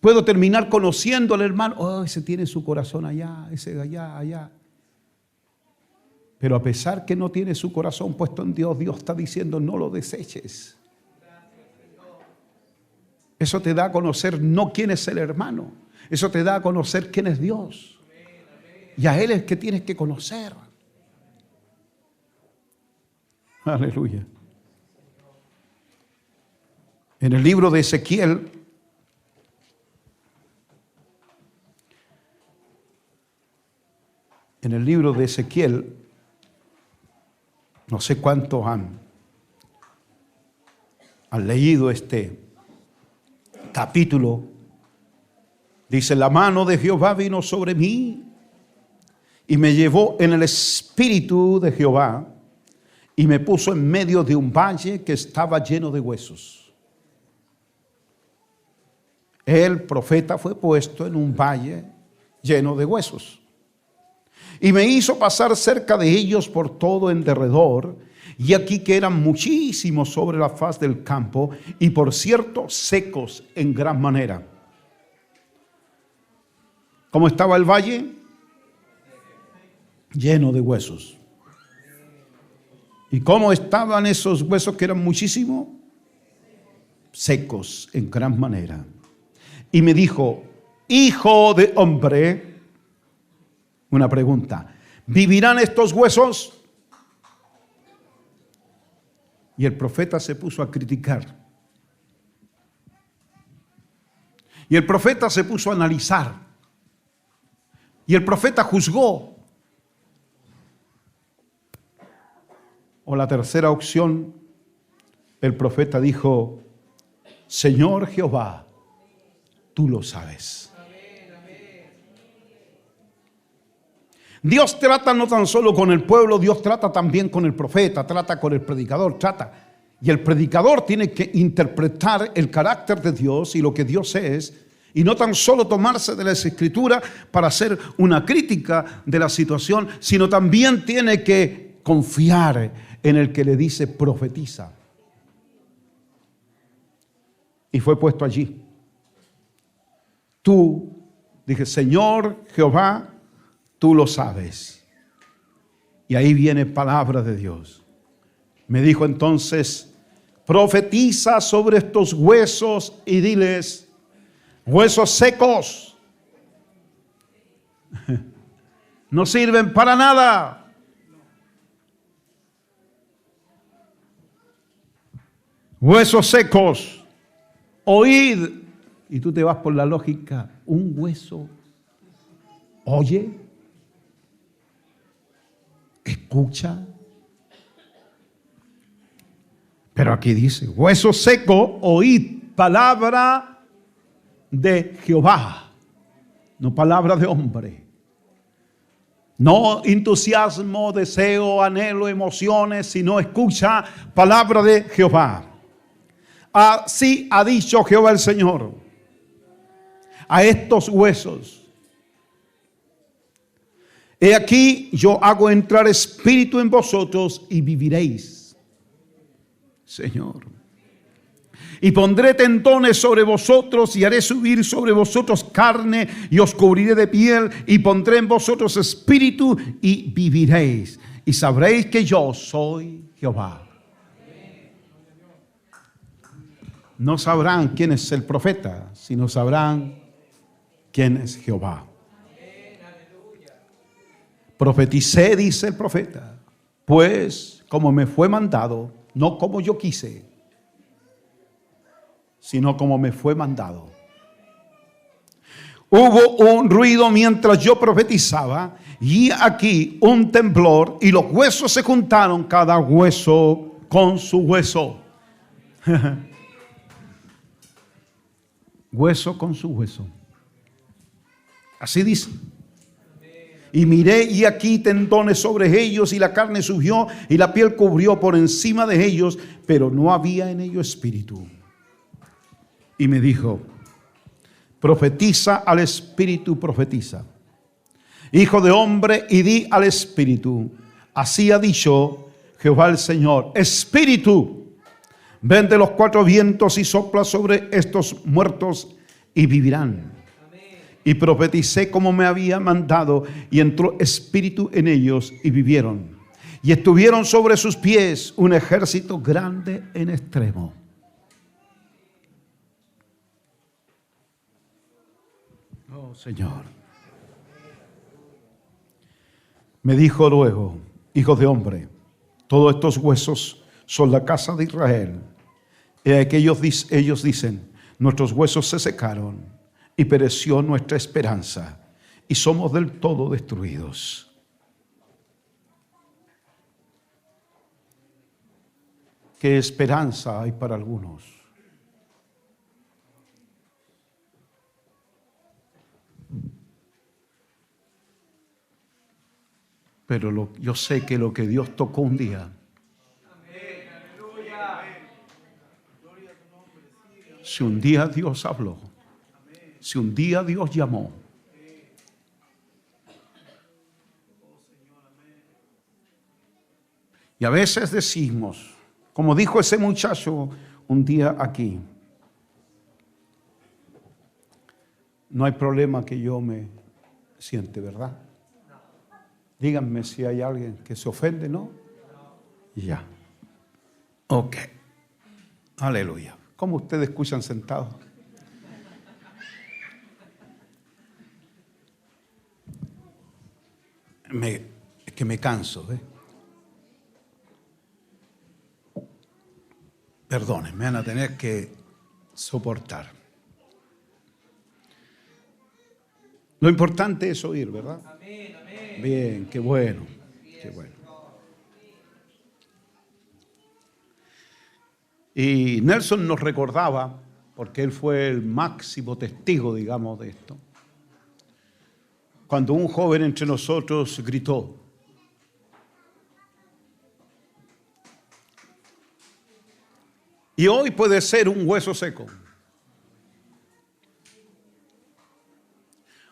Puedo terminar conociendo al hermano. Oh, ese tiene su corazón allá, ese de allá, allá. Pero a pesar que no tiene su corazón puesto en Dios, Dios está diciendo, no lo deseches. Eso te da a conocer no quién es el hermano. Eso te da a conocer quién es Dios. Y a Él es que tienes que conocer. Aleluya. En el libro de Ezequiel, no sé cuántos han leído este capítulo. Dice, la mano de Jehová vino sobre mí y me llevó en el espíritu de Jehová y me puso en medio de un valle que estaba lleno de huesos. El profeta fue puesto en un valle lleno de huesos. Y me hizo pasar cerca de ellos por todo en derredor, y aquí que eran muchísimos sobre la faz del campo, y por cierto secos en gran manera. ¿Cómo estaba el valle? Lleno de huesos. ¿Y cómo estaban esos huesos que eran muchísimos? Secos en gran manera. Y me dijo, hijo de hombre, una pregunta, ¿vivirán estos huesos? Y el profeta se puso a criticar. Y el profeta se puso a analizar. Y el profeta juzgó. O la tercera opción, el profeta dijo, Señor Jehová, tú lo sabes. Dios trata no tan solo con el pueblo, Dios trata también con el profeta, trata con el predicador, trata. Y el predicador tiene que interpretar el carácter de Dios y lo que Dios es, y no tan solo tomarse de las Escrituras para hacer una crítica de la situación, sino también tiene que confiar en el que le dice profetiza. Y fue puesto allí. Tú, dije, Señor Jehová, tú lo sabes. Y ahí viene palabra de Dios. Me dijo entonces, profetiza sobre estos huesos y diles, huesos secos, no sirven para nada. Huesos secos, oíd. Y tú te vas por la lógica, un hueso oye, escucha. Pero aquí dice, hueso seco, oíd palabra de Jehová, no palabra de hombre. No entusiasmo, deseo, anhelo, emociones, sino escucha palabra de Jehová. Así ha dicho Jehová el Señor a estos huesos. He aquí yo hago entrar espíritu en vosotros y viviréis. Señor. Y pondré tendones sobre vosotros y haré subir sobre vosotros carne y os cubriré de piel y pondré en vosotros espíritu y viviréis. Y sabréis que yo soy Jehová. No sabrán quién es el profeta, sino sabrán quién es Jehová. Profeticé, dice el profeta, pues como me fue mandado, no como yo quise, sino como me fue mandado. Hubo un ruido mientras yo profetizaba, y aquí un temblor, y los huesos se juntaron, cada hueso con su hueso. Hueso con su hueso. Así dice. Y miré, y aquí tendones sobre ellos, y la carne subió, y la piel cubrió por encima de ellos, pero no había en ellos espíritu. Y me dijo, Profetiza al espíritu, profetiza. Hijo de hombre, y di al espíritu, así ha dicho Jehová el Señor, espíritu, ven de los cuatro vientos y sopla sobre estos muertos y vivirán. Y profeticé como me había mandado, y entró espíritu en ellos y vivieron. Y estuvieron sobre sus pies un ejército grande en extremo. Oh, Señor. Me dijo luego, hijo de hombre, todos estos huesos son la casa de Israel. Y aquellos ellos dicen, nuestros huesos se secaron y pereció nuestra esperanza y somos del todo destruidos. ¿Qué esperanza hay para algunos? Pero yo sé que lo que Dios tocó un día, si un día Dios habló, si un día Dios llamó, y a veces decimos, como dijo ese muchacho un día aquí, no hay problema que yo me siente, ¿verdad? Díganme si hay alguien que se ofende, ¿no? Ya. Ok. Aleluya. ¿Cómo ustedes escuchan sentados? Es que me canso, ¿eh? Perdonen, me van a tener que soportar. Lo importante es oír, ¿verdad? Amén, amén. Bien, qué bueno, qué bueno. Y Nelson nos recordaba, porque él fue el máximo testigo, digamos, de esto, cuando un joven entre nosotros gritó. Y hoy puede ser un hueso seco.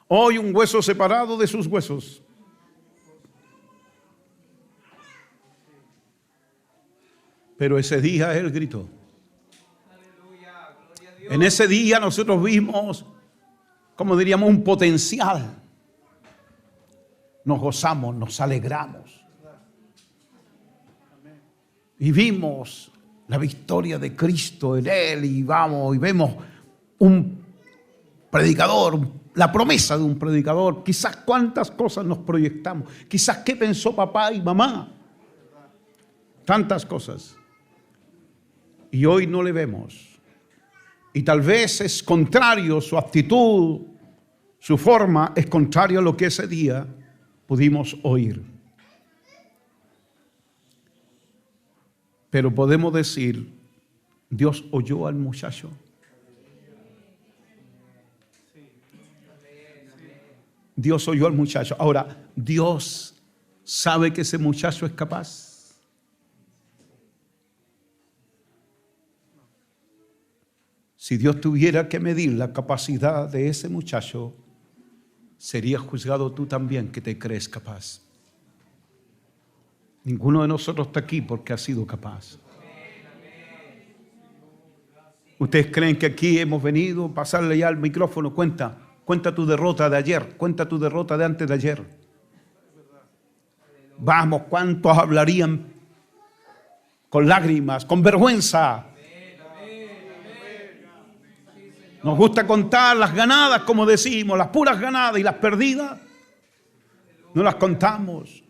Hoy un hueso separado de sus huesos. Pero ese día él gritó. En ese día nosotros vimos, como diríamos, un potencial. Nos gozamos, nos alegramos. Y vimos la victoria de Cristo en él y vemos un predicador, la promesa de un predicador. Quizás cuántas cosas nos proyectamos. Quizás qué pensó papá y mamá. Tantas cosas. Y hoy no le vemos. Y tal vez es contrario su actitud, su forma es contrario a lo que ese día pudimos oír. Pero podemos decir, Dios oyó al muchacho. Dios oyó al muchacho. Ahora, Dios sabe que ese muchacho es capaz. Si Dios tuviera que medir la capacidad de ese muchacho, sería juzgado tú también que te crees capaz. Ninguno de nosotros está aquí porque ha sido capaz. ¿Ustedes creen que aquí hemos venido a pasarle ya el micrófono? Cuenta tu derrota de ayer, cuenta tu derrota de antes de ayer. Vamos, ¿cuántos hablarían con lágrimas, con vergüenza? Nos gusta contar las ganadas, como decimos, las puras ganadas, y las perdidas no las contamos.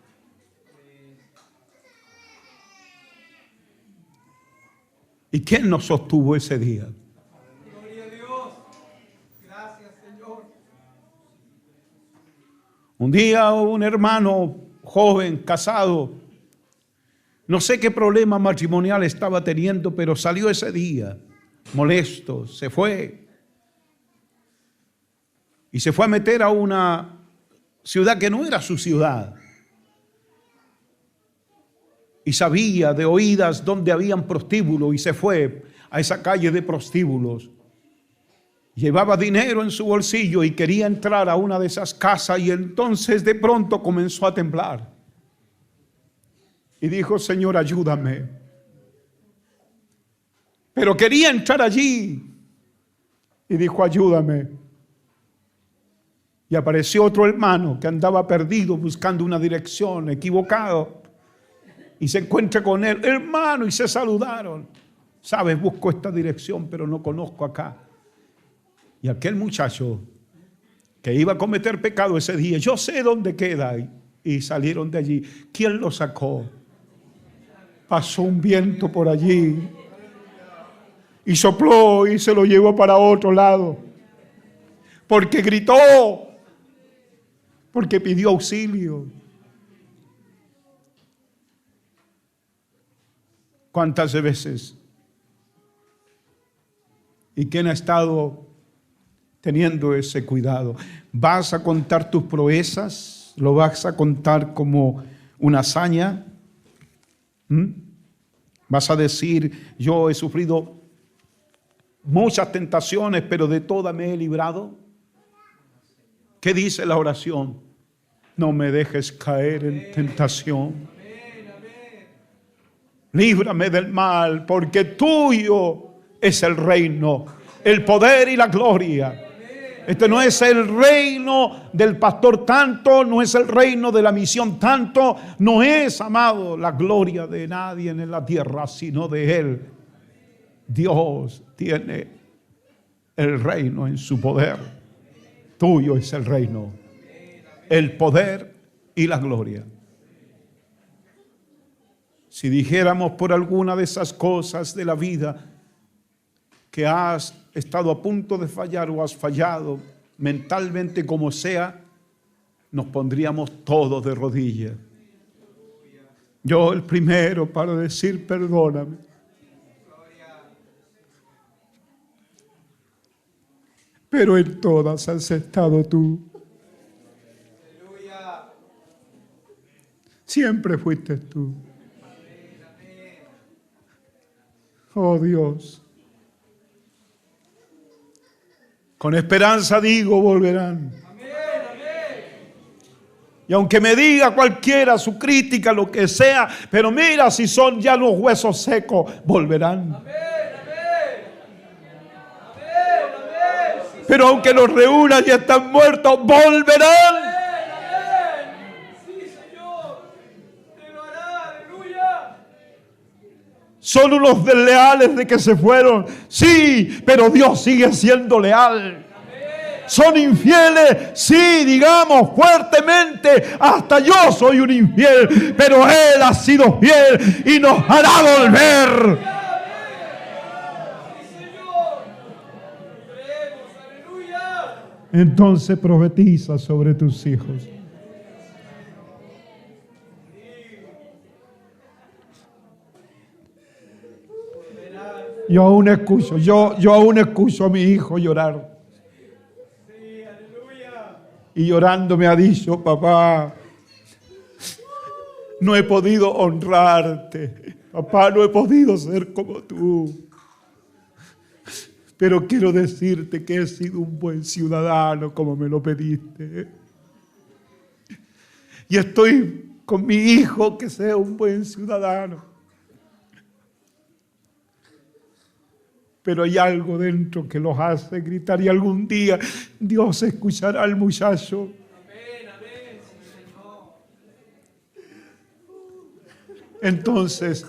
¿Y quién nos sostuvo ese día? Gloria a Dios. Gracias, Señor. Un día un hermano joven, casado, no sé qué problema matrimonial estaba teniendo, pero salió ese día molesto, se fue. Y se fue a meter a una ciudad que no era su ciudad. Y sabía de oídas dónde habían prostíbulos y se fue a esa calle de prostíbulos. Llevaba dinero en su bolsillo y quería entrar a una de esas casas, y entonces de pronto comenzó a temblar. Y dijo: Señor, ayúdame. Pero quería entrar allí. Y dijo: ayúdame. Y apareció otro hermano que andaba perdido buscando una dirección, equivocado. Y se encuentra con él: hermano, y se saludaron. Sabes, busco esta dirección, pero no conozco acá. Y aquel muchacho que iba a cometer pecado ese día: yo sé dónde queda. Y salieron de allí. ¿Quién lo sacó? Pasó un viento por allí y sopló y se lo llevó para otro lado. Porque gritó, porque pidió auxilio. ¿Cuántas veces? ¿Y quién ha estado teniendo ese cuidado? ¿Vas a contar tus proezas? ¿Lo vas a contar como una hazaña? ¿Vas a decir: yo he sufrido muchas tentaciones, pero de todas me he librado? ¿Qué dice la oración? No me dejes caer en tentación. Líbrame del mal, porque tuyo es el reino, el poder y la gloria. Este no es el reino del pastor tanto, no es el reino de la misión tanto, no es, amado, la gloria de nadie en la tierra, sino de Él. Dios tiene el reino en su poder. Tuyo es el reino, el poder y la gloria. Si dijéramos por alguna de esas cosas de la vida que has estado a punto de fallar o has fallado, mentalmente como sea, nos pondríamos todos de rodillas. Yo el primero para decir: perdóname. Pero en todas has estado tú. Siempre fuiste tú. Oh Dios. Con esperanza digo: volverán. Y aunque me diga cualquiera su crítica, lo que sea, pero mira, si son ya los huesos secos, volverán. Pero aunque los reúnan y están muertos, volverán. Son unos desleales de que se fueron. Sí, pero Dios sigue siendo leal. Son infieles, sí, digamos fuertemente, hasta yo soy un infiel, pero Él ha sido fiel y nos hará volver. Entonces profetiza sobre tus hijos. Yo aún escucho a mi hijo llorar. Y llorando me ha dicho: papá, no he podido honrarte. Papá, no he podido ser como tú. Pero quiero decirte que he sido un buen ciudadano como me lo pediste. Y estoy con mi hijo que sea un buen ciudadano. Pero hay algo dentro que los hace gritar, y algún día Dios escuchará al muchacho. Entonces,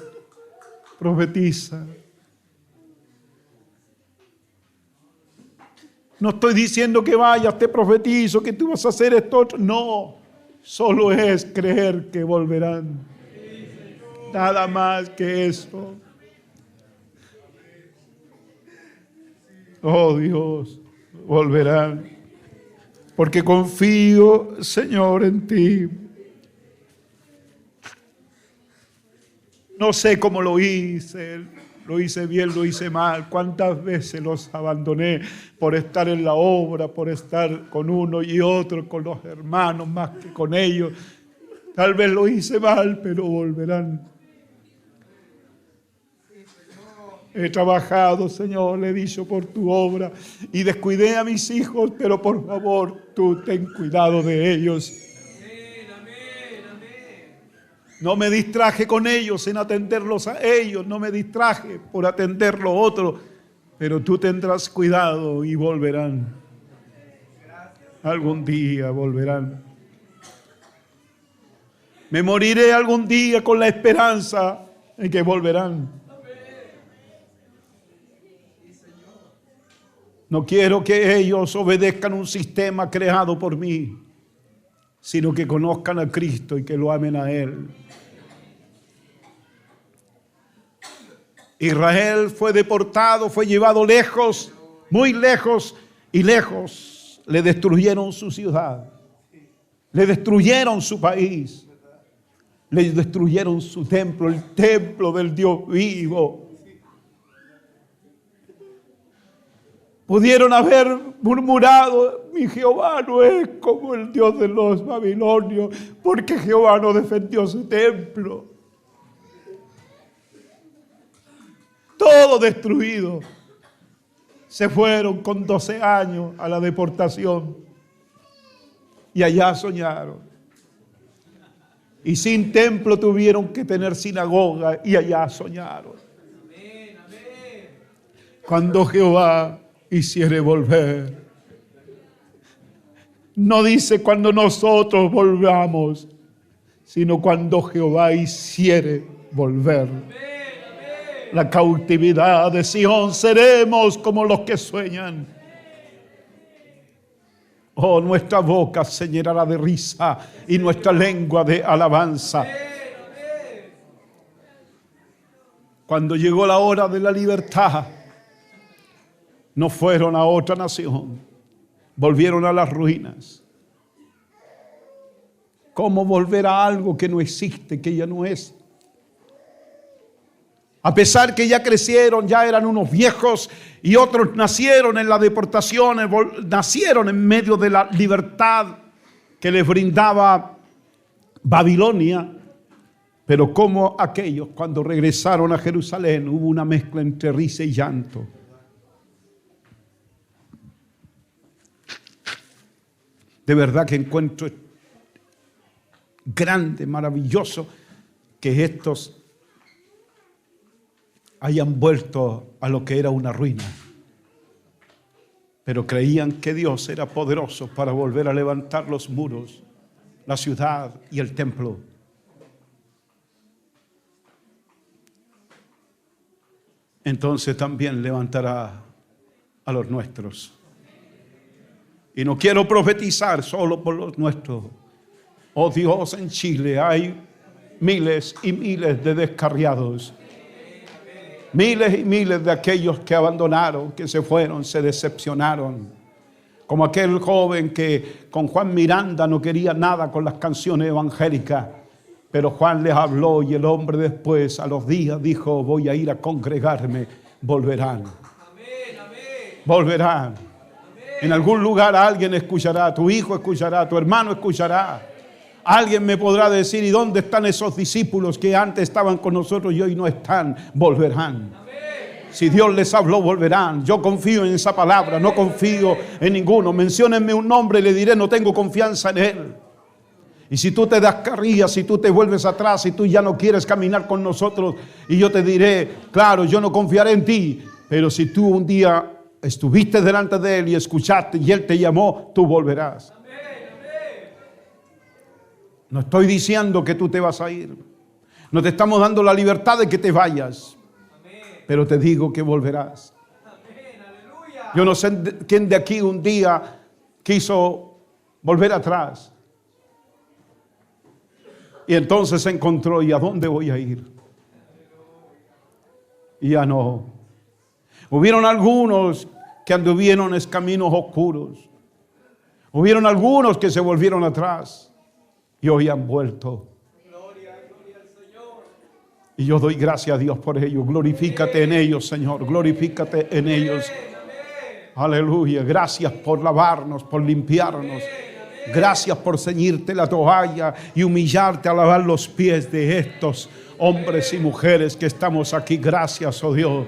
profetiza. No estoy diciendo que vayas, te profetizo, que tú vas a hacer esto otro. No, solo es creer que volverán. Nada más que eso. Oh Dios, volverán. Porque confío, Señor, en ti. No sé cómo lo hice bien, lo hice mal. Cuántas veces los abandoné por estar en la obra, por estar con uno y otro, con los hermanos más que con ellos. Tal vez lo hice mal, pero volverán. He trabajado, Señor, le he dicho por tu obra y descuidé a mis hijos, pero por favor, tú ten cuidado de ellos. No me distraje con ellos en atenderlos a ellos, no me distraje por atender lo otro, pero tú tendrás cuidado y volverán. Algún día volverán. Me moriré algún día con la esperanza en que volverán. No quiero que ellos obedezcan un sistema creado por mí, sino que conozcan a Cristo y que lo amen a Él. Israel fue deportado, fue llevado lejos, muy lejos y lejos. Le destruyeron su ciudad, le destruyeron su país, le destruyeron su templo, el templo del Dios vivo. Pudieron haber murmurado: mi Jehová no es como el Dios de los babilonios, porque Jehová no defendió su templo. Todo destruido. Se fueron con 12 años a la deportación y allá soñaron. Y sin templo tuvieron que tener sinagoga y allá soñaron. Cuando Jehová hiciere volver. No dice cuando nosotros volvamos, sino cuando Jehová hiciere volver. La cautividad de Sión, seremos como los que sueñan. Oh, nuestra boca se llenará de risa y nuestra lengua de alabanza. Cuando llegó la hora de la libertad, no fueron a otra nación, volvieron a las ruinas. ¿Cómo volver a algo que no existe, que ya no es? A pesar que ya crecieron, ya eran unos viejos, y otros nacieron en la deportación, nacieron en medio de la libertad que les brindaba Babilonia. Pero como aquellos, cuando regresaron a Jerusalén, hubo una mezcla entre risa y llanto. De verdad que encuentro grande, maravilloso que estos hayan vuelto a lo que era una ruina. Pero creían que Dios era poderoso para volver a levantar los muros, la ciudad y el templo. Entonces también levantará a los nuestros. Y no quiero profetizar solo por los nuestros. Oh Dios, en Chile hay miles y miles de descarriados. Miles y miles de aquellos que abandonaron, que se fueron, se decepcionaron. Como aquel joven que con Juan Miranda no quería nada con las canciones evangélicas. Pero Juan les habló y el hombre después, a los días, dijo: voy a ir a congregarme. Volverán. Volverán. En algún lugar alguien escuchará, tu hijo escuchará, tu hermano escuchará. Alguien me podrá decir: ¿y dónde están esos discípulos que antes estaban con nosotros y hoy no están? Volverán. Si Dios les habló, volverán. Yo confío en esa palabra, no confío en ninguno. Menciónenme un nombre y le diré: no tengo confianza en él. Y si tú te descarrías, si tú te vuelves atrás, si tú ya no quieres caminar con nosotros, y yo te diré: claro, yo no confiaré en ti. Pero si tú un día estuviste delante de él y escuchaste y él te llamó, tú volverás. No estoy diciendo que tú te vas a ir. No te estamos dando la libertad de que te vayas. Pero te digo que volverás. Yo no sé quién de aquí un día quiso volver atrás. Y entonces se encontró: ¿y a dónde voy a ir? Y ya no. Hubieron algunos que anduvieron en caminos oscuros. Hubieron algunos que se volvieron atrás. Y hoy han vuelto. Gloria al Señor. Y yo doy gracias a Dios por ellos. Glorifícate en ellos, Señor. Glorifícate en ellos. Aleluya. Gracias por lavarnos, por limpiarnos. Gracias por ceñirte la toalla y humillarte a lavar los pies de estos hombres y mujeres que estamos aquí. Gracias, oh Dios.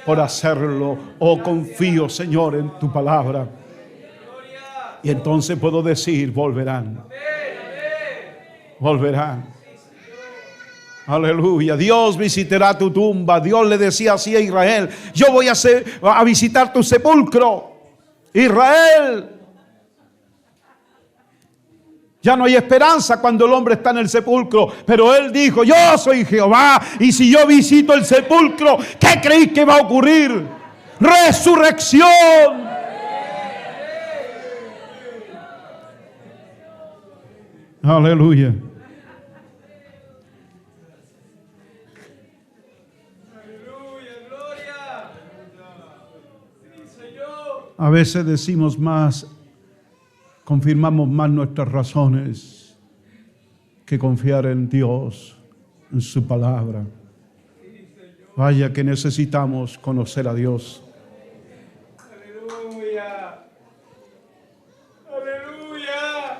por hacerlo. Oh, confío, Señor, en tu palabra. Y entonces puedo decir, volverán. Volverán. Aleluya. Dios visitará tu tumba. Dios le decía así a Israel: yo voy a visitar tu sepulcro, Israel. Ya no hay esperanza cuando el hombre está en el sepulcro. Pero él dijo: yo soy Jehová, y si yo visito el sepulcro, ¿qué creéis que va a ocurrir? Resurrección. Aleluya. A veces decimos más, confirmamos más nuestras razones que confiar en Dios, en su palabra. Vaya que necesitamos conocer a Dios. Aleluya. Aleluya.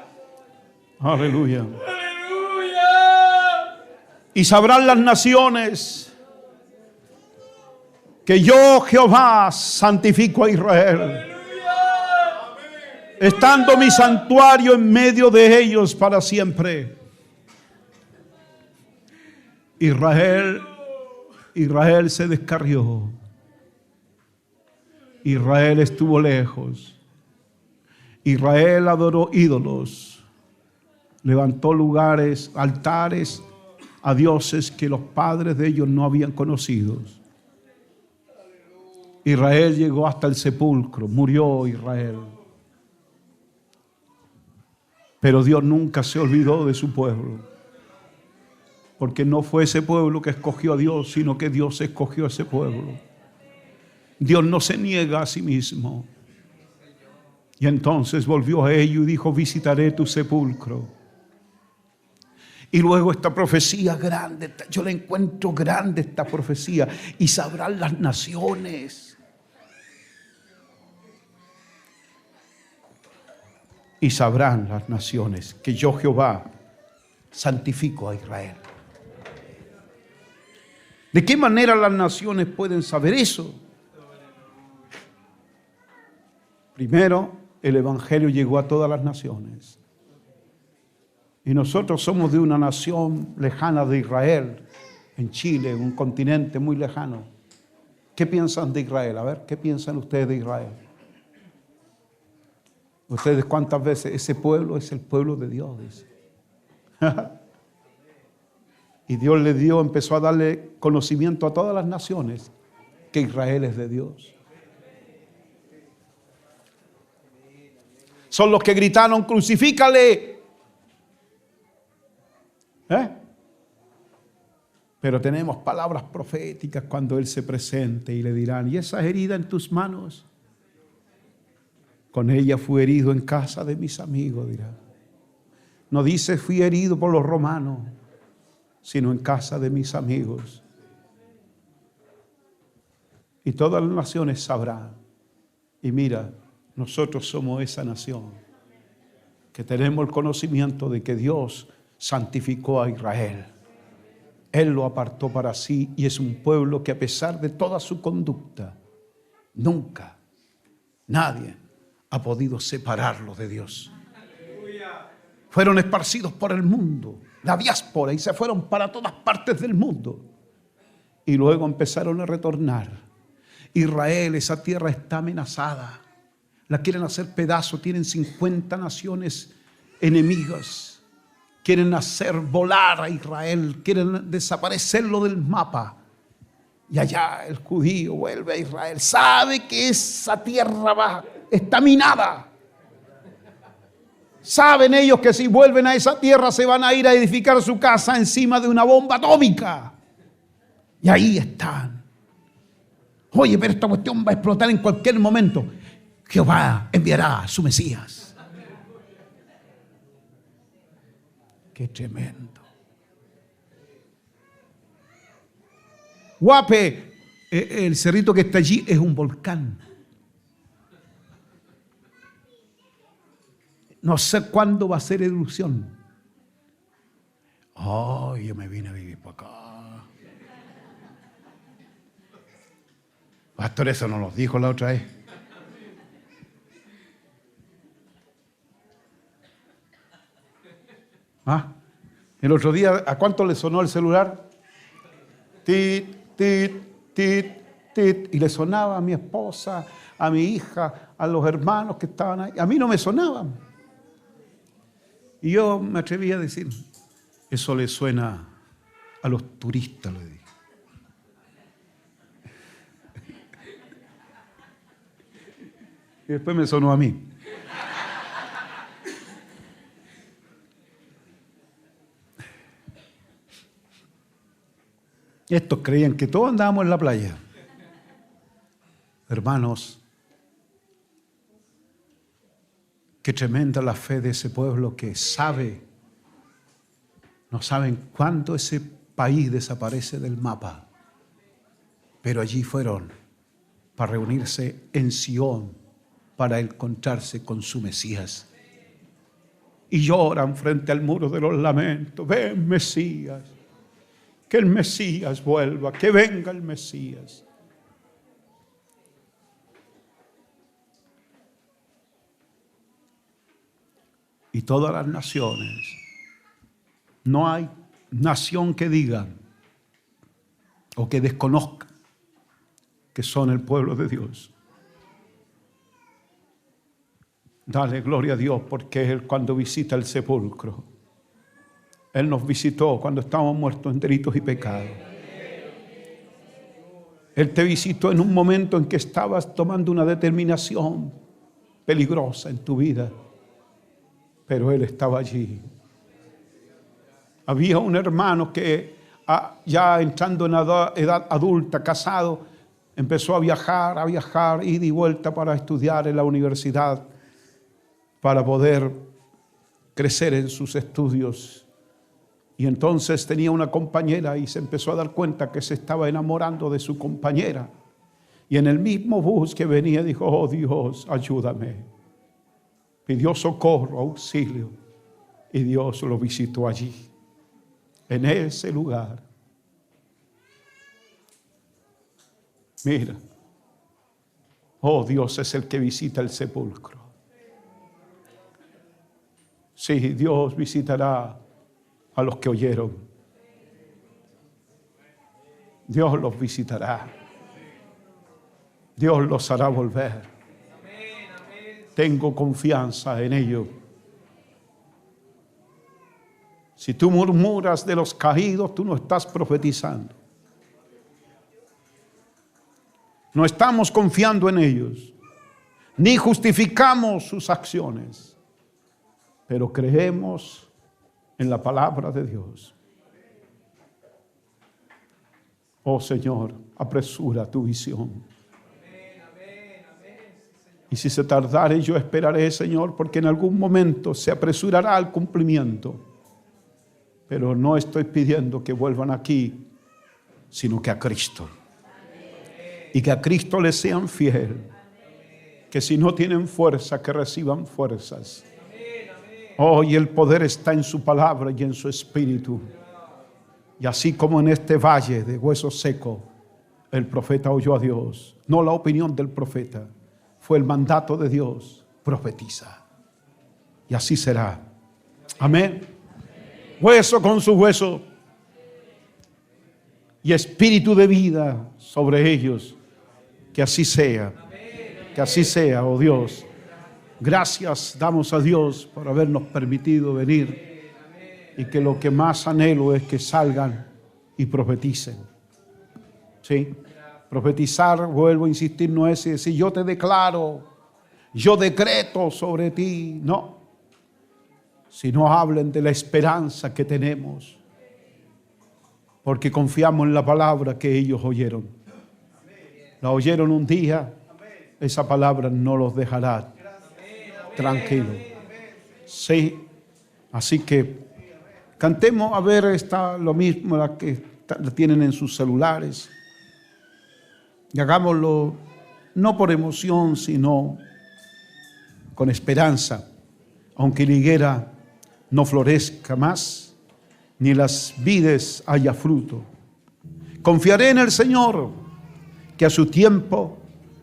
Aleluya. Aleluya. Y sabrán las naciones que yo, Jehová, santifico a Israel, estando mi santuario en medio de ellos para siempre. Israel se descarrió. Israel estuvo lejos. Israel adoró ídolos. Levantó lugares, altares a dioses que los padres de ellos no habían conocido. Israel llegó hasta el sepulcro, murió Israel. Pero Dios nunca se olvidó de su pueblo. Porque no fue ese pueblo que escogió a Dios, sino que Dios escogió a ese pueblo. Dios no se niega a sí mismo. Y entonces volvió a ello y dijo: visitaré tu sepulcro. Y luego esta profecía grande, yo la encuentro grande esta profecía. Y sabrán las naciones. Y sabrán las naciones que yo, Jehová, santifico a Israel. ¿De qué manera las naciones pueden saber eso? Primero, el Evangelio llegó a todas las naciones. Y nosotros somos de una nación lejana de Israel, en Chile, un continente muy lejano. ¿Qué piensan de Israel? A ver, ¿qué piensan ustedes de Israel? Ustedes, ¿cuántas veces ese pueblo es el pueblo de Dios? Dice. Y Dios le dio, empezó a darle conocimiento a todas las naciones que Israel es de Dios. Son los que gritaron: crucifícale. Pero tenemos palabras proféticas cuando Él se presente y le dirán: ¿y esa herida en tus manos? Con ella fui herido en casa de mis amigos, dirá. No dice fui herido por los romanos, sino en casa de mis amigos. Y todas las naciones sabrán. Y mira, nosotros somos esa nación que tenemos el conocimiento de que Dios santificó a Israel. Él lo apartó para sí y es un pueblo que, a pesar de toda su conducta, nunca nadie ha podido separarlo de Dios. Fueron esparcidos por el mundo, la diáspora, y se fueron para todas partes del mundo. Y luego empezaron a retornar. Israel, esa tierra está amenazada. La quieren hacer pedazo. Tienen 50 naciones enemigas. Quieren hacer volar a Israel. Quieren desaparecerlo del mapa. Y allá el judío vuelve a Israel. Sabe que esa tierra está minada. Saben ellos que si vuelven a esa tierra se van a ir a edificar su casa encima de una bomba atómica. Y ahí están. Oye, pero esta cuestión va a explotar en cualquier momento. Jehová enviará a su Mesías. Qué tremendo. Guape, el cerrito que está allí es un volcán. No sé cuándo va a ser erupción. Yo me vine a vivir para acá. Pastor, eso no nos dijo la otra vez. ¿Ah? El otro día, ¿a cuánto le sonó el celular? Tit, tit, tit, tit. Y le sonaba a mi esposa, a mi hija, a los hermanos que estaban ahí. A mí no me sonaban. Y yo me atreví a decir, eso le suena a los turistas, le dije. Y después me sonó a mí. Estos creían que todos andábamos en la playa. Hermanos, qué tremenda la fe de ese pueblo que sabe, no saben cuándo ese país desaparece del mapa, pero allí fueron para reunirse en Sión, para encontrarse con su Mesías. Y lloran frente al muro de los lamentos. Ven, Mesías. Que el Mesías vuelva, que venga el Mesías. Y todas las naciones, no hay nación que diga o que desconozca que son el pueblo de Dios. Dale gloria a Dios, porque Él cuando visita el sepulcro, Él nos visitó cuando estábamos muertos en delitos y pecados. Él te visitó en un momento en que estabas tomando una determinación peligrosa en tu vida, pero Él estaba allí. Había un hermano que ya entrando en edad adulta, casado, empezó a viajar, ida y vuelta para estudiar en la universidad, para poder crecer en sus estudios. Y entonces tenía una compañera y se empezó a dar cuenta que se estaba enamorando de su compañera. Y en el mismo bus que venía dijo, oh Dios, ayúdame. Pidió socorro, auxilio. Y Dios lo visitó allí, en ese lugar. Mira, oh Dios es el que visita el sepulcro. Sí, Dios visitará a los que oyeron. Dios los visitará. Dios los hará volver. Tengo confianza en ello. Si tú murmuras de los caídos, tú no estás profetizando. No estamos confiando en ellos, ni justificamos sus acciones, pero creemos en la palabra de Dios. Oh Señor, apresura tu visión. Y si se tardare, yo esperaré, Señor, porque en algún momento se apresurará al cumplimiento. Pero no estoy pidiendo que vuelvan aquí, sino que a Cristo. Y que a Cristo les sean fiel. Que si no tienen fuerza, que reciban fuerzas. Oh, y el poder está en su palabra y en su espíritu. Y así como en este valle de huesos secos, el profeta oyó a Dios. No la opinión del profeta, fue el mandato de Dios. Profetiza. Y así será. Amén. Hueso con su hueso. Y espíritu de vida sobre ellos. Que así sea. Que así sea, oh Dios. Gracias damos a Dios por habernos permitido venir. Y que lo que más anhelo es que salgan y profeticen. ¿Sí? Profetizar, vuelvo a insistir, no es decir yo te declaro, yo decreto sobre ti. No. Sino hablen de la esperanza que tenemos. Porque confiamos en la palabra que ellos oyeron. La oyeron un día, esa palabra no los dejará tranquilos. Sí, así que cantemos, a ver, está lo mismo la que la tienen en sus celulares. Y hagámoslo no por emoción, sino con esperanza. Aunque la higuera no florezca más, ni las vides haya fruto. Confiaré en el Señor, que a su tiempo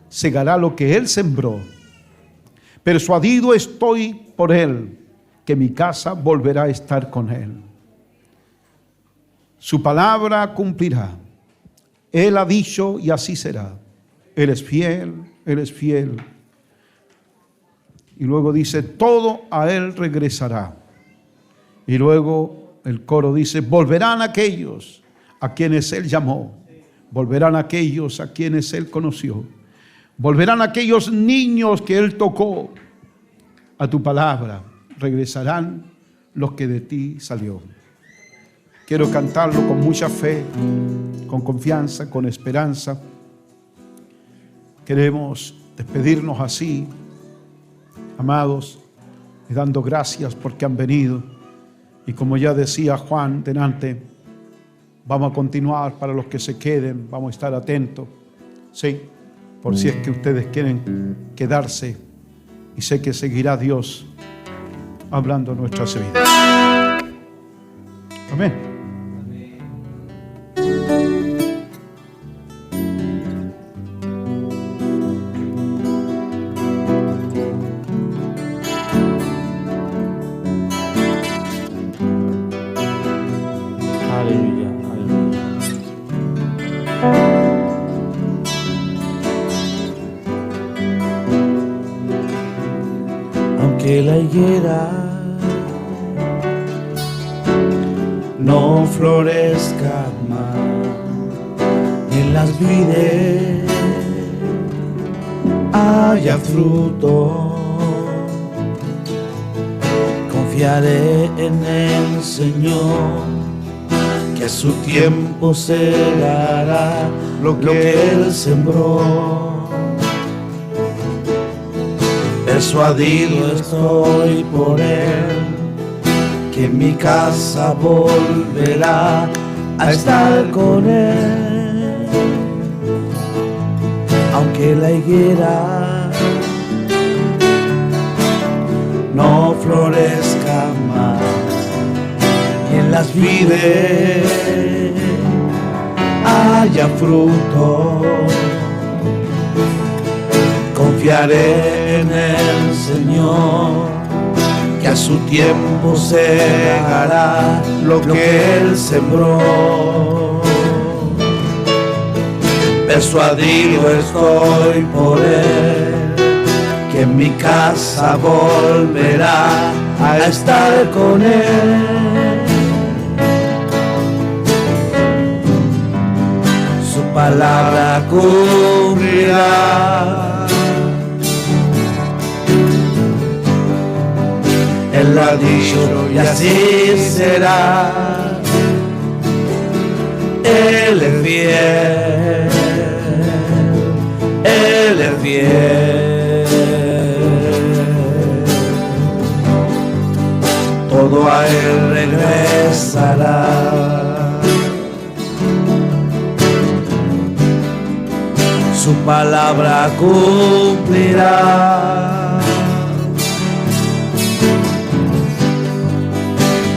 segará lo que él sembró. Persuadido estoy por él, que mi casa volverá a estar con él. Su palabra cumplirá. Él ha dicho y así será. Él es fiel, él es fiel. Y luego dice, todo a él regresará. Y luego el coro dice, volverán aquellos a quienes él llamó. Volverán aquellos a quienes él conoció. Volverán aquellos niños que él tocó. A tu palabra regresarán los que de ti salió. Quiero cantarlo con mucha fe, con confianza, con esperanza. Queremos despedirnos así, amados, y dando gracias porque han venido. Y como ya decía Juan delante, vamos a continuar para los que se queden, vamos a estar atentos, sí, por si es que ustedes quieren quedarse, y sé que seguirá Dios hablando en nuestras vidas. Amén. Aleluya, aleluya. Aunque la higuera no florezca más, ni en las vides haya fruto, confiaré en el Señor, que a su tiempo segará lo que él sembró. Persuadido estoy por él, que mi casa volverá a estar con él. Aunque la higuera no florezca más, y en las vides haya fruto, confiaré en el Señor, que a su tiempo segará lo que él sembró. Persuadido estoy por él, que en mi casa volverá a estar con él. Su palabra cumplirá. Él lo ha dicho y así será. Él es fiel, Él es fiel. Todo a Él regresará. Su palabra cumplirá.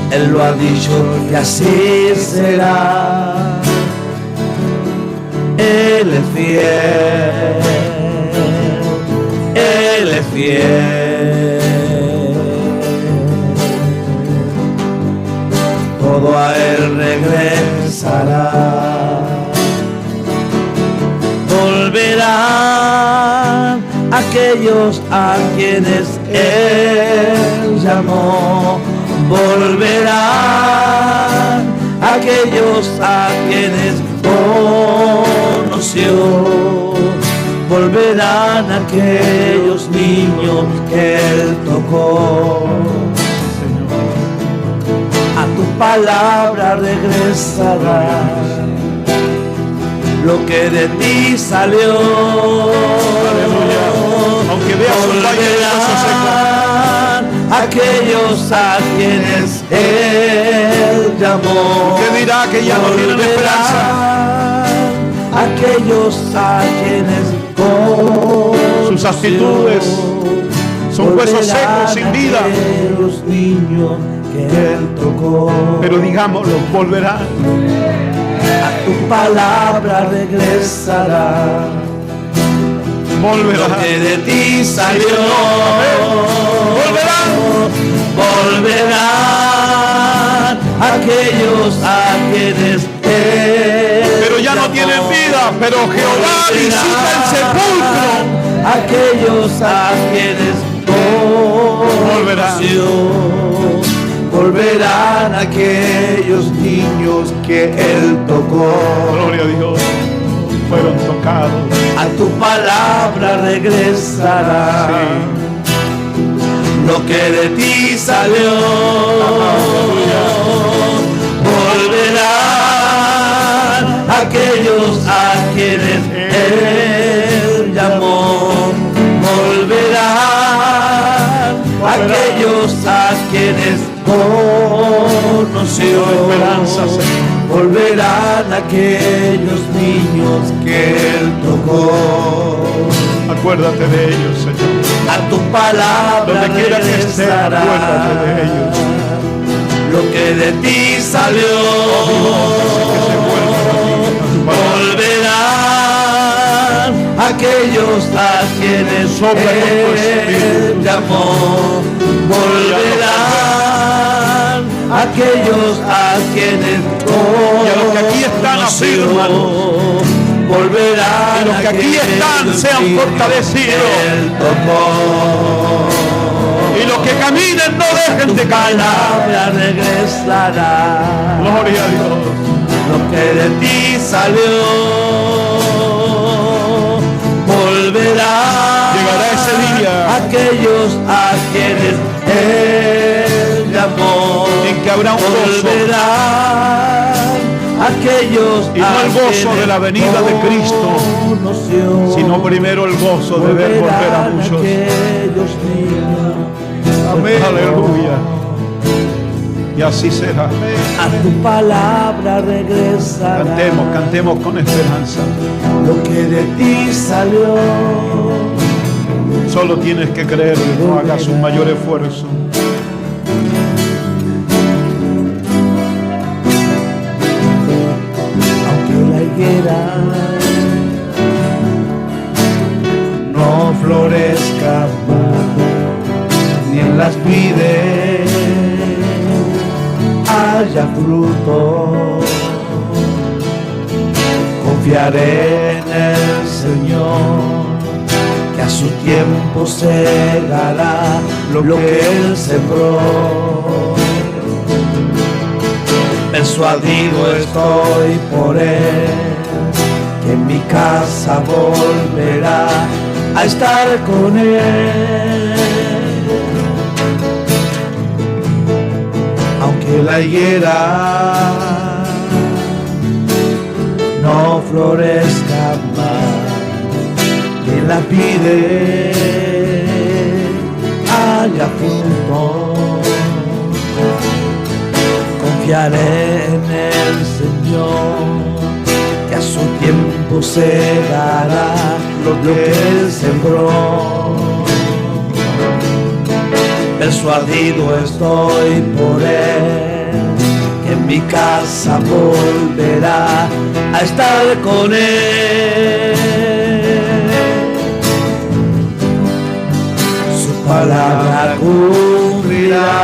Él lo ha dicho y así será. Él es fiel, Él es fiel. Todo a Él regresará. Volverán aquellos a quienes Él llamó. Volverán aquellos a quienes conoció. Volverán aquellos niños que Él tocó. A tu palabra regresará lo que de ti salió. Aleluya. Aunque veas un valle de cosas secas, aquellos a quienes Él llamó. ¿qué dirá que ya no tienen esperanza? Aquellos a quienes conoció. Sus actitudes son huesos secos, sin vida. Aquellos niños que Él tocó. Pero digámoslo, volverán. a tu palabra regresará. Volverá. Lo que de ti salió, volverán aquellos a quienes Pero ya no tienen vida, pero Jehová visita el sepulcro. Aquellos a quienes conoció, volverán aquellos niños que él tocó. Gloria a Dios. Fueron tocados. A tu palabra regresará. Sí. Lo que de ti salió, volverán aquellos a quienes él llamó. Volverán aquellos a quienes conoció. Esperanza, Señor. Volverán aquellos niños que él tocó. Acuérdate de ellos, Señor. A tu palabra Donde quiera que estén, regresará. acuérdate de ellos. Lo que de ti salió, Que se vuelvan a ti, a tu palabra. volverán aquellos a quienes Sopla con tu él espíritu. llamó. Volverán aquellos a quienes Y a los que aquí están, afirman. Volverán Y los que aquí están, sean fortalecidos. Él tocó. Y los que caminen no dejen de caminar. Palabra regresará. Gloria a Dios. Lo que de ti salió, volverá. Llegará ese día Aquellos a quienes él llamó. en que habrá un gozo. Volverán aquellos Y no el gozo de la venida de Cristo, sino primero el gozo de ver volver a muchos. Amén. Aleluya. Y así será. A tu palabra regresará. Cantemos, cantemos con esperanza. Lo que de ti salió, Solo tienes que creer, no hagas un mayor esfuerzo. aunque la higuera no florezca más, ni en las vides haya fruto, confiaré en el Señor, que a su tiempo segará lo que él sembró. Persuadido estoy por él, que en mi casa volverá a estar con él. Aunque la higuera no florezca más, que la pide haya fruto, confiaré en el Señor, que a su tiempo segará lo que él sembró. Persuadido estoy por él, que en mi casa volverá a estar con él. Su palabra cumplirá.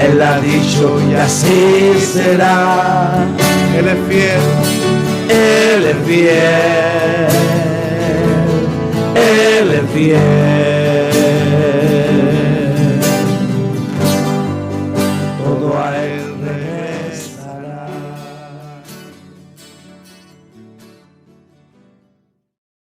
Él ha dicho y así será. Él es fiel, Él es fiel, Él es fiel.